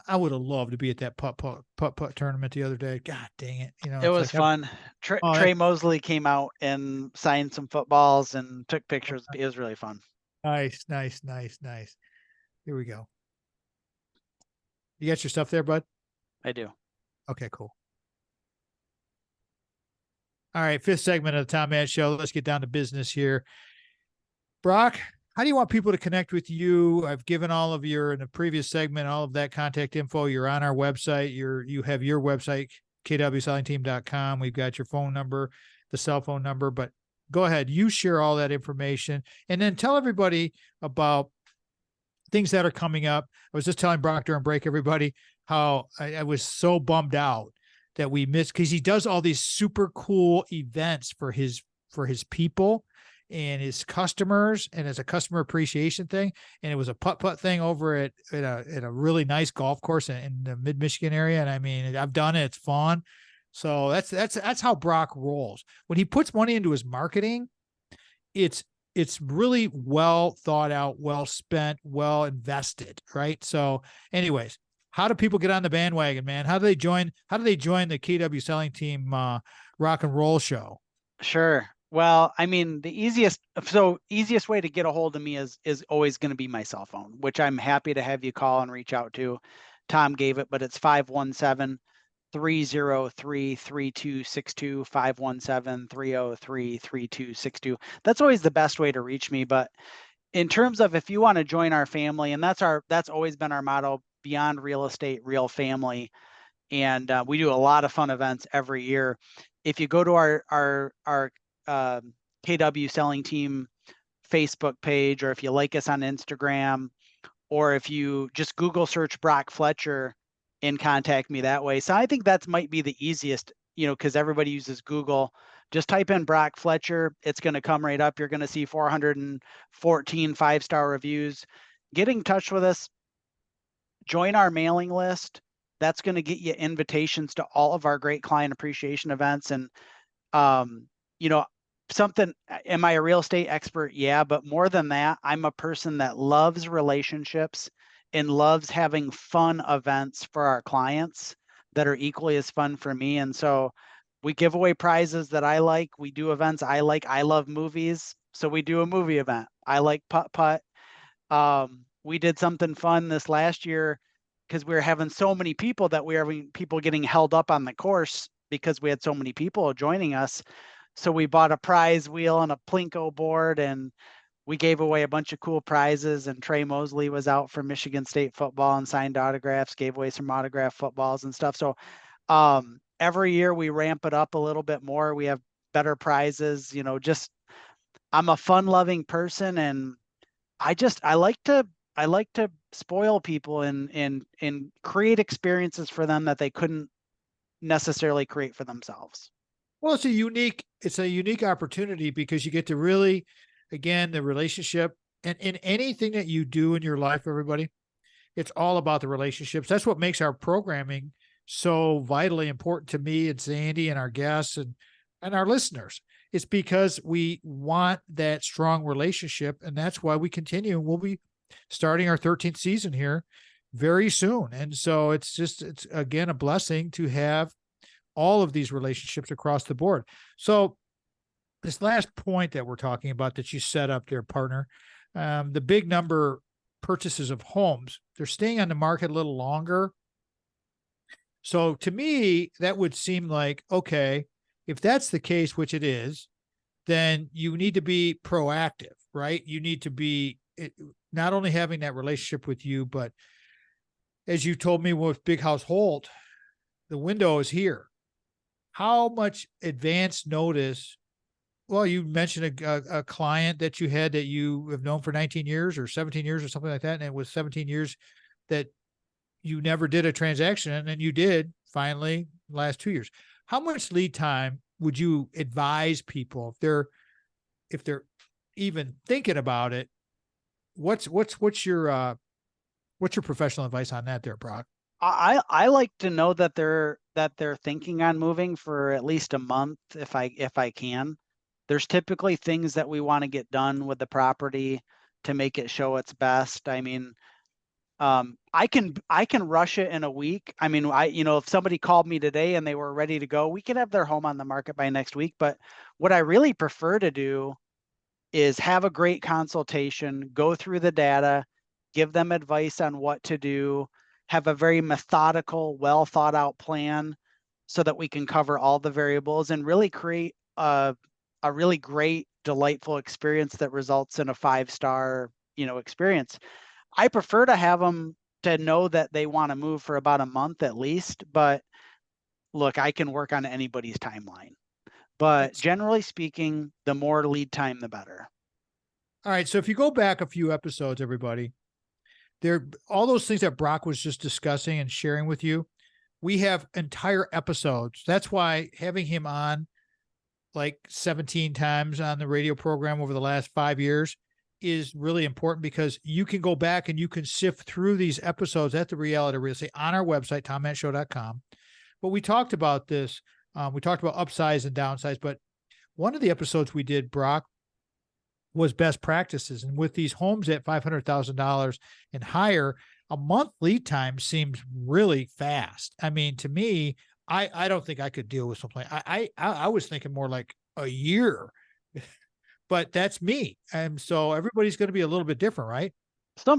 I would have loved to be at that putt tournament the other day. God dang it. You know, it was fun. Trey Mosley came out and signed some footballs and took pictures. It was really fun. Nice. Here we go. You got your stuff there, bud? I do. Okay, cool. All right, fifth segment of the Tom Matt Show. Let's get down to business here. Brock, how do you want people to connect with you? I've given all of your, in the previous segment, all of that contact info. You're on our website. You have your website, kwsellingteam.com. We've got your phone number, the cell phone number, but go ahead. You share all that information and then tell everybody about things that are coming up. I was just telling Brock during break, everybody, how I was so bummed out that we missed, because he does all these super cool events for his people and his customers, and it's a customer appreciation thing. And it was a putt thing over at a really nice golf course in the mid-Michigan area. And I mean, I've done it. It's fun. So that's how Brock rolls. When he puts money into his marketing, it's really well thought out, well spent, well invested, right? So anyways, how do people get on the bandwagon, man? How do they join the KW Selling Team rock and roll show? Sure. Well, I mean, the easiest way to get a hold of me is always going to be my cell phone, which I'm happy to have you call and reach out to. Tom gave it, but it's 517-303-3262, 517-303-3262. That's always the best way to reach me. But in terms of if you want to join our family, and that's always been our motto, beyond real estate, real family. And we do a lot of fun events every year. If you go to our KW Selling Team Facebook page, or if you like us on Instagram, or if you just Google search Brock Fletcher and contact me that way. So I think that might be the easiest, because everybody uses Google. Just type in Brock Fletcher. It's going to come right up. You're going to see 414 5-star reviews. Get in touch with us. Join our mailing list. That's going to get you invitations to all of our great client appreciation events. And, am I a real estate expert? Yeah, but more than that, I'm a person that loves relationships and loves having fun events for our clients that are equally as fun for me. And so we give away prizes that I like. We do events I like. I love movies, so we do a movie event. I like putt-putt. We did something fun this last year because we were having so many people that we were having people getting held up on the course because we had so many people joining us. So we bought a prize wheel and a Plinko board, and we gave away a bunch of cool prizes. And Trey Mosley was out for Michigan State football and signed autographs, gave away some autographed footballs and stuff. So every year we ramp it up a little bit more. We have better prizes, I'm a fun loving person, and I like to spoil people and create experiences for them that they couldn't necessarily create for themselves. Well, it's a unique opportunity because you get to really, again, the relationship, and in anything that you do in your life, everybody, it's all about the relationships. That's what makes our programming so vitally important to me and Sandy and our guests and our listeners. It's because we want that strong relationship, and that's why we continue. We'll be starting our 13th season here very soon. And so it's again, a blessing to have all of these relationships across the board. So this last point that we're talking about that you set up there, partner, the big number purchases of homes, they're staying on the market a little longer. So to me, that would seem like, okay, if that's the case, which it is, then you need to be proactive, right? You need to be not only having that relationship with you, but as you told me with Big House Holt, the window is here. How much advance notice? Well, you mentioned a client that you had that you have known for 19 years or 17 years or something like that. And it was 17 years that you never did a transaction, and then you did finally last 2 years. How much lead time would you advise people if they're even thinking about it? What's your professional advice on that there, Brock? I like to know that they're thinking on moving for at least a month if I can. There's typically things that we want to get done with the property to make it show its best. I mean, I can rush it in a week. I mean, if somebody called me today and they were ready to go, we could have their home on the market by next week. But what I really prefer to do is have a great consultation, go through the data, give them advice on what to do, have a very methodical, well thought out plan so that we can cover all the variables and really create a really great, delightful experience that results in a 5-star, experience. I prefer to have them to know that they want to move for about a month at least, but look, I can work on anybody's timeline. But generally speaking, the more lead time, the better. All right. So if you go back a few episodes, everybody, all those things that Brock was just discussing and sharing with you, we have entire episodes. That's why having him on like 17 times on the radio program over the last 5 years is really important, because you can go back and you can sift through these episodes at the Reality Real Estate on our website, TomMattShow.com. But we talked about this. We talked about upsize and downsize, but one of the episodes we did, Brock, was best practices. And with these homes at $500,000 and higher, a month lead time seems really fast. I mean, to me, I don't think I could deal with something. I was thinking more like a year, but that's me. And so everybody's going to be a little bit different, right?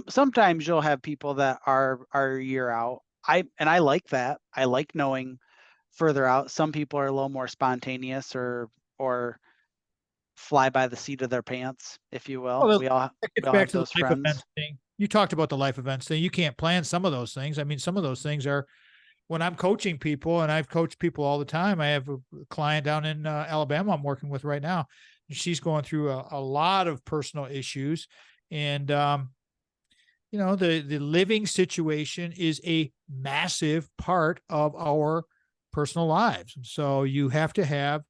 Sometimes you'll have people that are a year out. I like that. I like knowing further out. Some people are a little more spontaneous or fly by the seat of their pants, if you will. Well, we all back have to those the life friends. events thing. You talked about the life events thing. You can't plan some of those things. I mean, some of those things are, when I'm coaching people, and I've coached people all the time. I have a client down in Alabama I'm working with right now. And she's going through a lot of personal issues. And, the living situation is a massive part of our personal lives. And so you have to have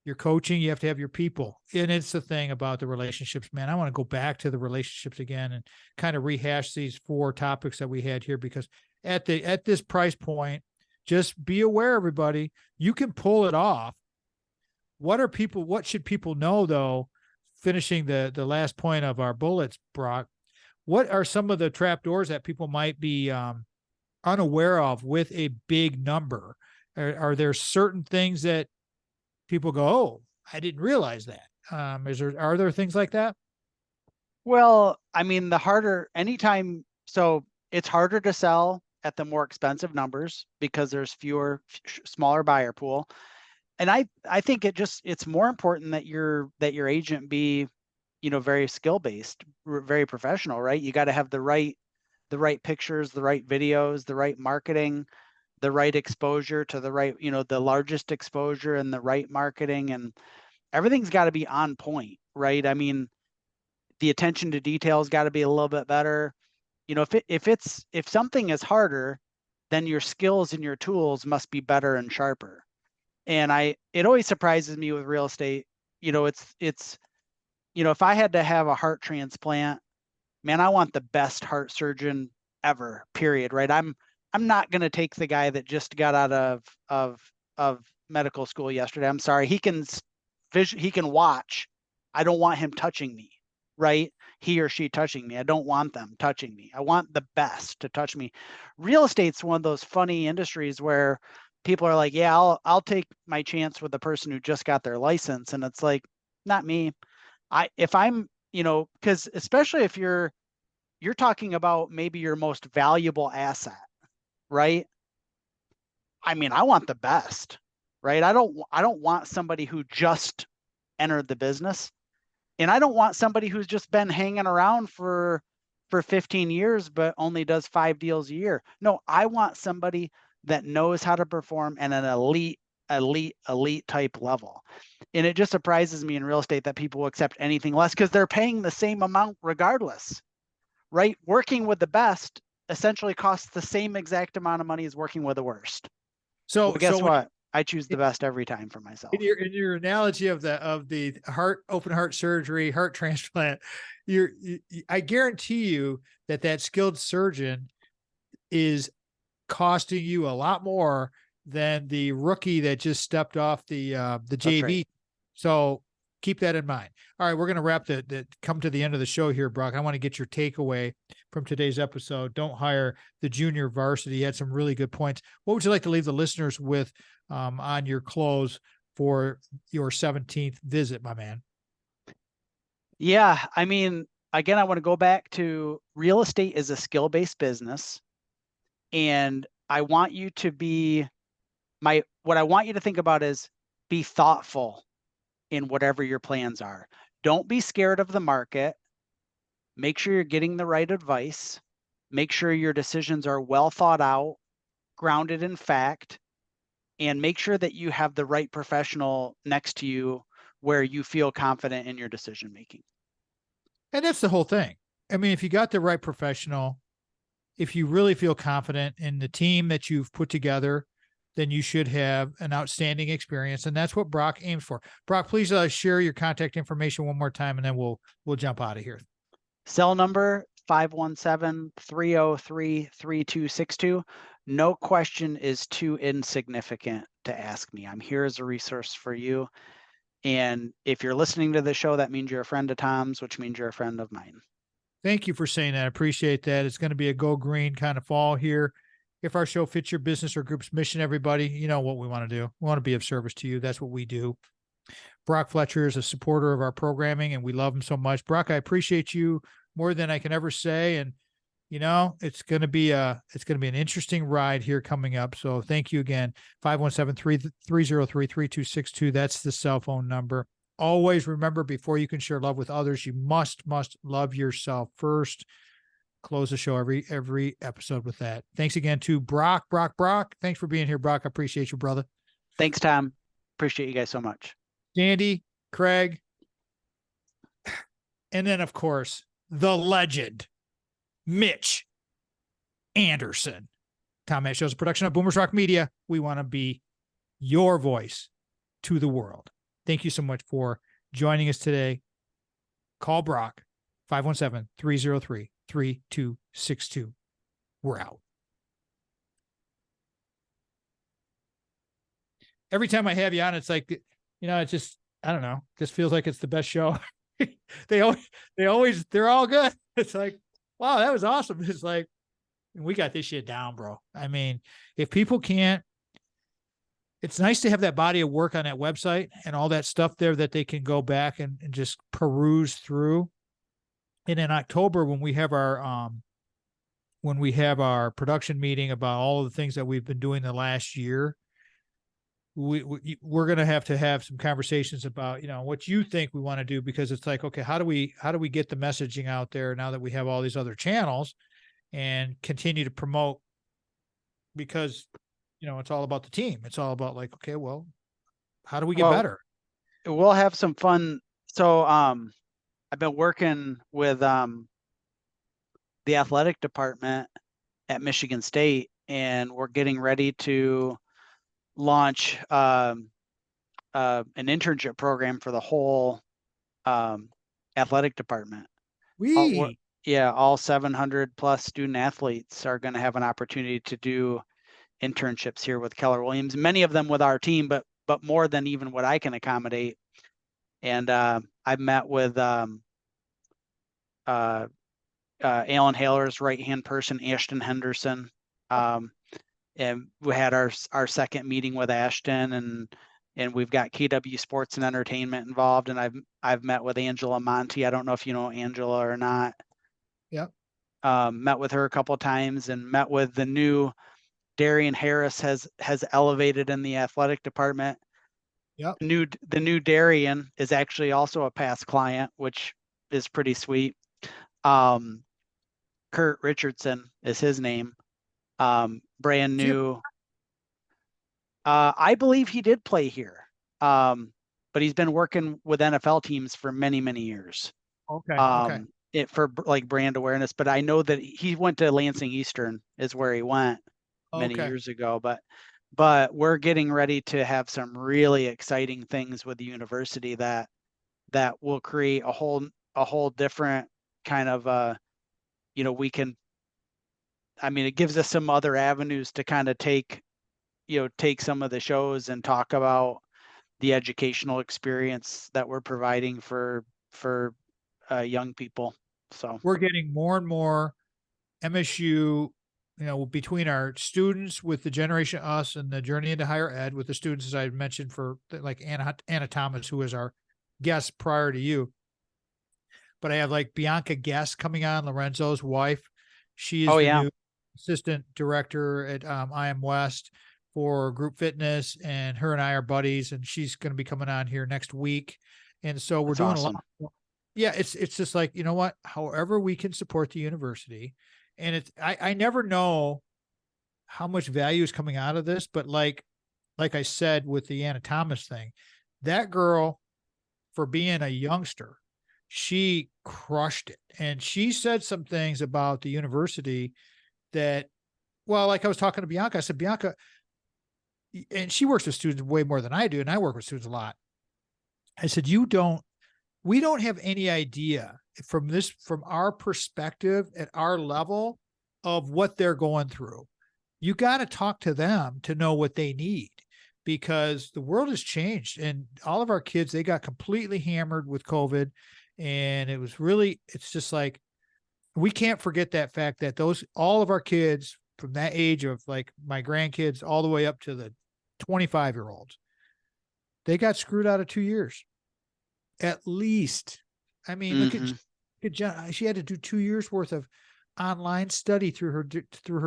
your coaching, you have to have your people. And it's the thing about the relationships, man. I want to go back to the relationships again and kind of rehash these 4 topics that we had here, because at this price point, just be aware, everybody, you can pull it off. What should people know, though, finishing the last point of our bullets, Brock? What are some of the trap doors that people might be unaware of with a big number? Are there certain things that people go, oh, I didn't realize that? Are there things like that? Well, I mean, so it's harder to sell at the more expensive numbers because there's smaller buyer pool. And I think it's more important that your agent be, very skill-based, very professional, right? You got to have the right pictures, the right videos, the right marketing, the right exposure to the right, the largest exposure and the right marketing, and everything's got to be on point, right? I mean, the attention to details got to be a little bit better. If something is harder, then your skills and your tools must be better and sharper. And it always surprises me with real estate. If I had to have a heart transplant, man, I want the best heart surgeon ever, period. Right. I'm not going to take the guy that just got out of medical school yesterday. I'm sorry. He can watch. I don't want him touching me, right? He or she touching me. I don't want them touching me. I want the best to touch me. Real estate's one of those funny industries where people are like, yeah, I'll take my chance with the person who just got their license. And it's like, not me. If I'm, because especially if you're talking about maybe your most valuable asset, right? I mean, I want the best, right? I don't want somebody who just entered the business, and I don't want somebody who's just been hanging around for 15 years but only does 5 deals a year. No, I want somebody that knows how to perform at an elite type level. And it just surprises me in real estate that people will accept anything less because they're paying the same amount regardless, right? Working with the best essentially costs the same exact amount of money as working with the worst. So guess what? I choose the best every time for myself. In your analogy of the open heart surgery, heart transplant, I guarantee you that skilled surgeon is costing you a lot more than the rookie that just stepped off the JV. Right. So keep that in mind. All right, we're going to wrap come to the end of the show here, Brock. I want to get your takeaway from today's episode. Don't hire the junior varsity. You had some really good points. What would you like to leave the listeners with on your close for your 17th visit, my man? Yeah, I mean, again, I want to go back to real estate is a skill-based business. And I want you to what I want you to think about is be thoughtful in whatever your plans are. Don't be scared of the market. Make sure you're getting the right advice. Make sure your decisions are well thought out, grounded in fact, and make sure that you have the right professional next to you where you feel confident in your decision making. And that's the whole thing. I mean, if you got the right professional, if you really feel confident in the team that you've put together, then you should have an outstanding experience. And that's what Brock aims for. Brock, please share your contact information one more time, and then we'll jump out of here. Cell number 517-303-3262. No question is too insignificant to ask me. I'm here as a resource for you. And if you're listening to the show, that means you're a friend of Tom's, which means you're a friend of mine. Thank you for saying that. I appreciate that. It's going to be a go green kind of fall here. If our show fits your business or group's mission, everybody, you know what we want to do. We want to be of service to you. That's what we do. Brock Fletcher is a supporter of our programming, and we love him so much. Brock, I appreciate you more than I can ever say. And, you know, it's going to be an interesting ride here coming up. So thank you again. 517-303-3262. That's the cell phone number. Always remember, before you can share love with others, you must love yourself first. Close the show every episode with that. Thanks again to Brock. Thanks for being here, Brock. I appreciate you, brother. Thanks, Tom. Appreciate you guys so much. Andy, Craig, and then, of course, the legend, Mitch Anderson. Tom Matt Show is a production of Boomers Rock Media. We want to be your voice to the world. Thank you so much for joining us today. Call Brock, 517-303-3262. We're out. Every time I have you on, it's like, you know, it's just, I don't know, just feels like it's the best show. They're all good. It's like, wow, that was awesome. It's like, we got this shit down, bro. I mean, if people can't, it's nice to have that body of work on that website and all that stuff there that they can go back and just peruse through. And in October, when we have our production meeting about all of the things that we've been doing the last year, we're going to have some conversations about, you know, what you think we want to do, because it's like, okay, how do we get the messaging out there now that we have all these other channels and continue to promote? Because, you know, it's all about the team. It's all about like, okay, well, how do we get better? We'll have some fun. So, I've been working with, the athletic department at Michigan State, and we're getting ready to launch, an internship program for the whole, athletic department. All 700 plus student athletes are going to have an opportunity to do internships here with Keller Williams, many of them with our team, but more than even what I can accommodate. And I've met with Alan Haler's right-hand person, Ashton Henderson. And we had our second meeting with Ashton, and we've got KW Sports and Entertainment involved. And I've met with Angela Monty. I don't know if you know Angela or not. Yep. Met with her a couple of times, and met with the new Darian Harris has elevated in the athletic department. Yep. The new Darian is actually also a past client, which is pretty sweet. Kurt Richardson is his name. Brand new. I believe he did play here. But he's been working with NFL teams for many, many years. Okay. For like brand awareness, but I know that he went to Lansing Eastern is where he went many years ago. But we're getting ready to have some really exciting things with the university that will create a whole different kind of, you know, it gives us some other avenues to kind of take some of the shows and talk about the educational experience that we're providing for young people. So we're getting more and more MSU, you know, between our students with the Generation Us and the Journey into Higher Ed, with the students, as I mentioned, for like Anna Thomas, who was our guest prior to you. But I have like Bianca Guest coming on, Lorenzo's wife. She is the new assistant director at IM West. for group fitness, and her and I are buddies, and she's going to be coming on here next week. And so we're That's doing awesome. a lot. Yeah, it's just like, you know what, however we can support the university. And it's, I never know how much value is coming out of this, but like I said, with the Anna Thomas thing, that girl, for being a youngster, she crushed it. And she said some things about the university that, well, like I was talking to Bianca, I said, Bianca, and she works with students way more than I do, and I work with students a lot. I said, we don't have any idea from our perspective at our level of what they're going through. You got to talk to them to know what they need, because the world has changed, and all of our kids, they got completely hammered with COVID. And it's just like, we can't forget that fact that all of our kids from that age of like my grandkids all the way up to the 25-year-olds, they got screwed out of 2 years. At least. I mean, look at John. She had to do 2 years worth of online study through her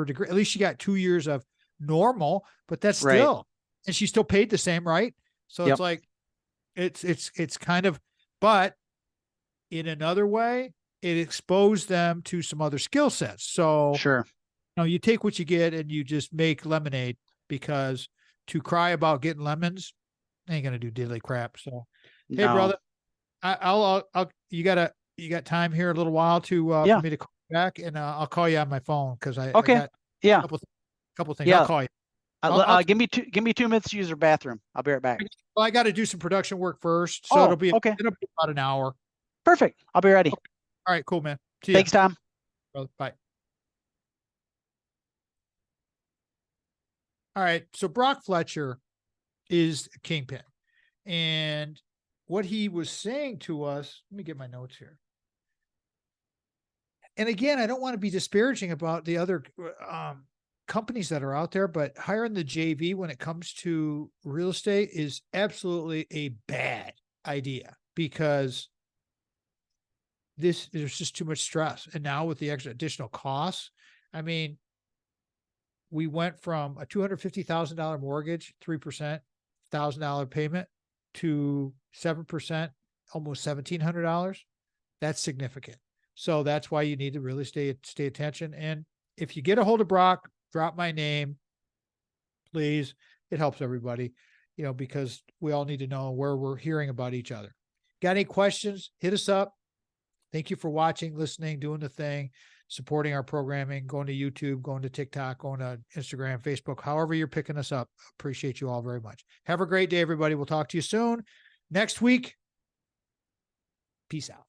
degree. At least she got 2 years of normal, but that's still, and she still paid the same, right? So it's like, it's kind of, but in another way, it exposed them to some other skill sets. So sure, you take what you get and you just make lemonade, because to cry about getting lemons ain't gonna do diddly crap. So, hey, brother, I'll you got time here a little while to for me to call back, and I'll call you on my phone, because I got a couple things. I'll call you. Give me 2 minutes to use your bathroom. I'll be right back. Well, I got to do some production work first, so it'll be about an hour. Perfect. I'll be ready. Okay. All right, cool, man. See Thanks, ya. Tom. Bye. All right, so Brock Fletcher is a kingpin, and what he was saying to us, let me get my notes here. And again, I don't want to be disparaging about the other companies that are out there, but hiring the JV when it comes to real estate is absolutely a bad idea, because there's just too much stress. And now with the extra additional costs, I mean, we went from a $250,000 mortgage, 3% $1,000 payment, to 7%, almost $1,700. That's significant. So that's why you need to really stay attention. And if you get a hold of Brock, drop my name, please. It helps everybody, because we all need to know where we're hearing about each other. Got any questions? Hit us up. Thank you for watching, listening, doing the thing, supporting our programming, going to YouTube, going to TikTok, going to Instagram, Facebook, however you're picking us up. Appreciate you all very much. Have a great day, everybody. We'll talk to you soon. Next week. Peace out.